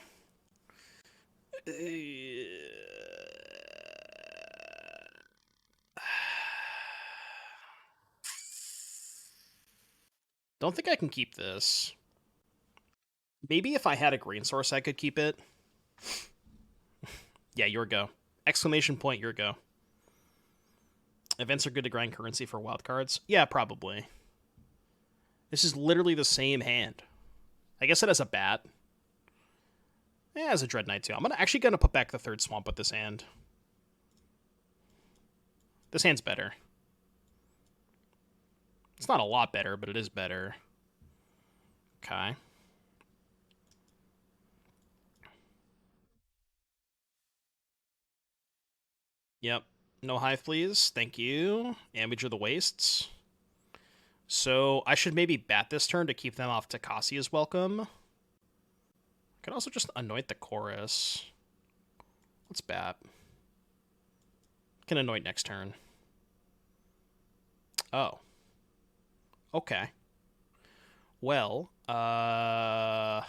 Don't think I can keep this. Maybe if I had a green source, I could keep it. Yeah, your go. Exclamation point, your go. Events are good to grind currency for wildcards. Yeah, probably. This is literally the same hand. I guess it has a bat. Yeah, it has a Dread Knight too. I'm actually gonna put back the third swamp with this hand. This hand's better. It's not a lot better, but it is better. Okay. Yep. No hive, please. Thank you. Amager the Wastes. So I should maybe bat this turn to keep them off Takasia's welcome. I could also just anoint the chorus. Let's bat. Can anoint next turn. Oh. Okay. Well, I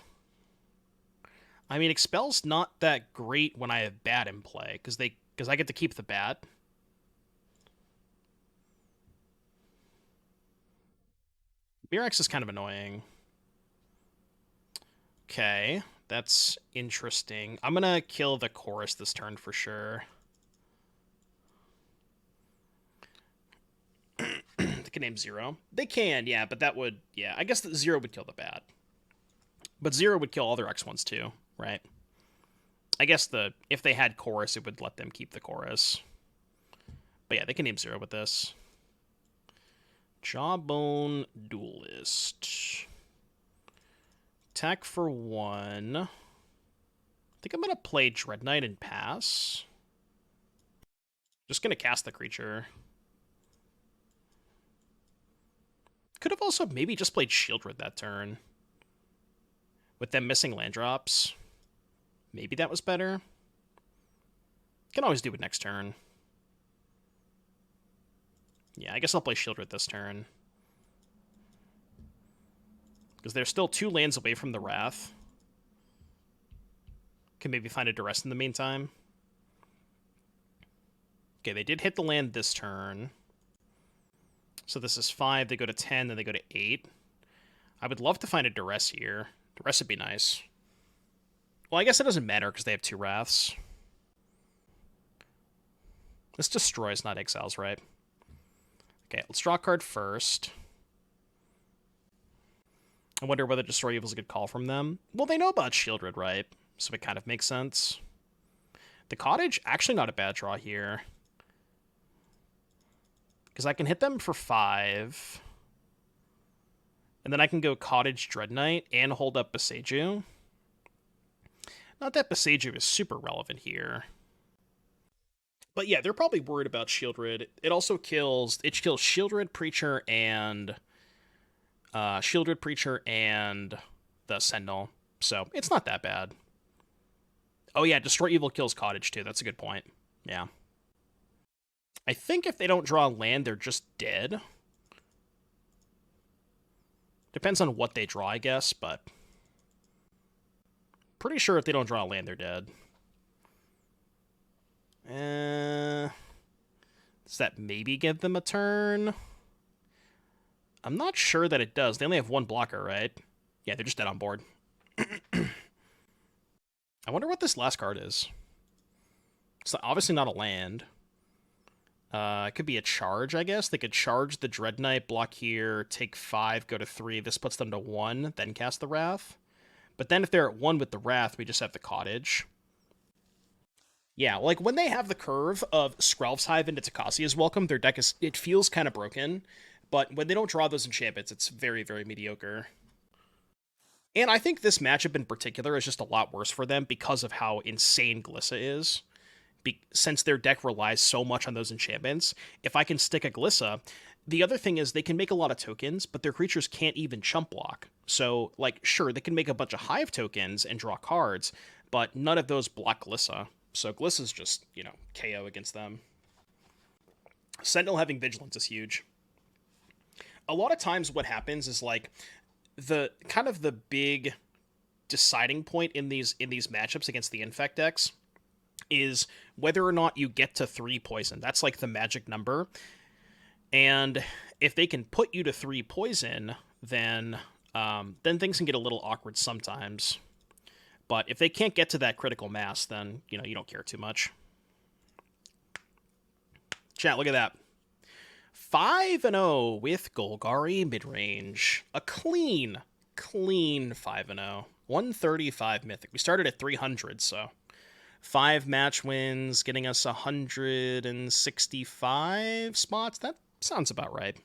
mean, Expel's not that great when I have bat in play, because I get to keep the bat. Mirax is kind of annoying. Okay, that's interesting. I'm gonna kill the chorus this turn for sure. They can name 0. They can, yeah, but that would, yeah, I guess that 0 would kill the bat. But 0 would kill all their X1s too, right? I guess if they had chorus, it would let them keep the chorus. But yeah, they can name 0 with this. Jawbone Duelist. Attack for 1. I think I'm going to play Dread Knight and pass. Just going to cast the creature. Could have also maybe just played Shieldred that turn. With them missing land drops. Maybe that was better. Can always do it next turn. Yeah, I guess I'll play Shieldred this turn. Because they're still 2 lands away from the Wrath. Can maybe find a Duress in the meantime. Okay, they did hit the land this turn. So this is 5, they go to 10, then they go to 8. I would love to find a Duress here. Duress would be nice. Well, I guess it doesn't matter because they have 2 Wraths. This destroys, not exiles, right? Okay, let's draw a card first. I wonder whether Destroy Evil is a good call from them. Well, they know about Shieldred, right? So it kind of makes sense. The Cottage, actually not a bad draw here. Because I can hit them for 5. And then I can go Cottage Dread Knight and hold up Boseiju. Not that Boseiju is super relevant here. But yeah, they're probably worried about Shieldred. It also kills Shieldred, Preacher, and the Sentinel. So it's not that bad. Oh yeah, Destroy Evil kills Cottage too. That's a good point. Yeah. I think if they don't draw land, they're just dead. Depends on what they draw, I guess, but pretty sure if they don't draw land, they're dead. Does that maybe give them a turn? I'm not sure that it does. They only have 1 blocker, right? Yeah, they're just dead on board. I wonder what this last card is. It's obviously not a land. It could be a charge, I guess. They could charge the Dread Knight, block here, take 5, go to 3. This puts them to 1, then cast the Wrath. But then if they're at 1 with the Wrath, we just have the Cottage. Yeah, like when they have the curve of Skrelv's Hive into Takasia's Welcome, their deck it feels kind of broken. But when they don't draw those enchantments, it's very, very mediocre. And I think this matchup in particular is just a lot worse for them because of how insane Glissa is. since their deck relies so much on those enchantments, if I can stick a Glissa, the other thing is they can make a lot of tokens, but their creatures can't even chump block. So, like, sure, they can make a bunch of Hive tokens and draw cards, but none of those block Glissa. So Glissa's just, KO against them. Sentinel having Vigilance is huge. A lot of times what happens is, like, the big deciding point in these matchups against the Infect decks is whether or not you get to 3 poison. That's like the magic number. And if they can put you to 3 poison, then things can get a little awkward sometimes. But if they can't get to that critical mass, then you don't care too much. Chat, look at that. 5-0 with Golgari midrange. A clean 5-0. 135 Mythic. We started at 300, so 5 match wins, getting us 165 spots. That sounds about right.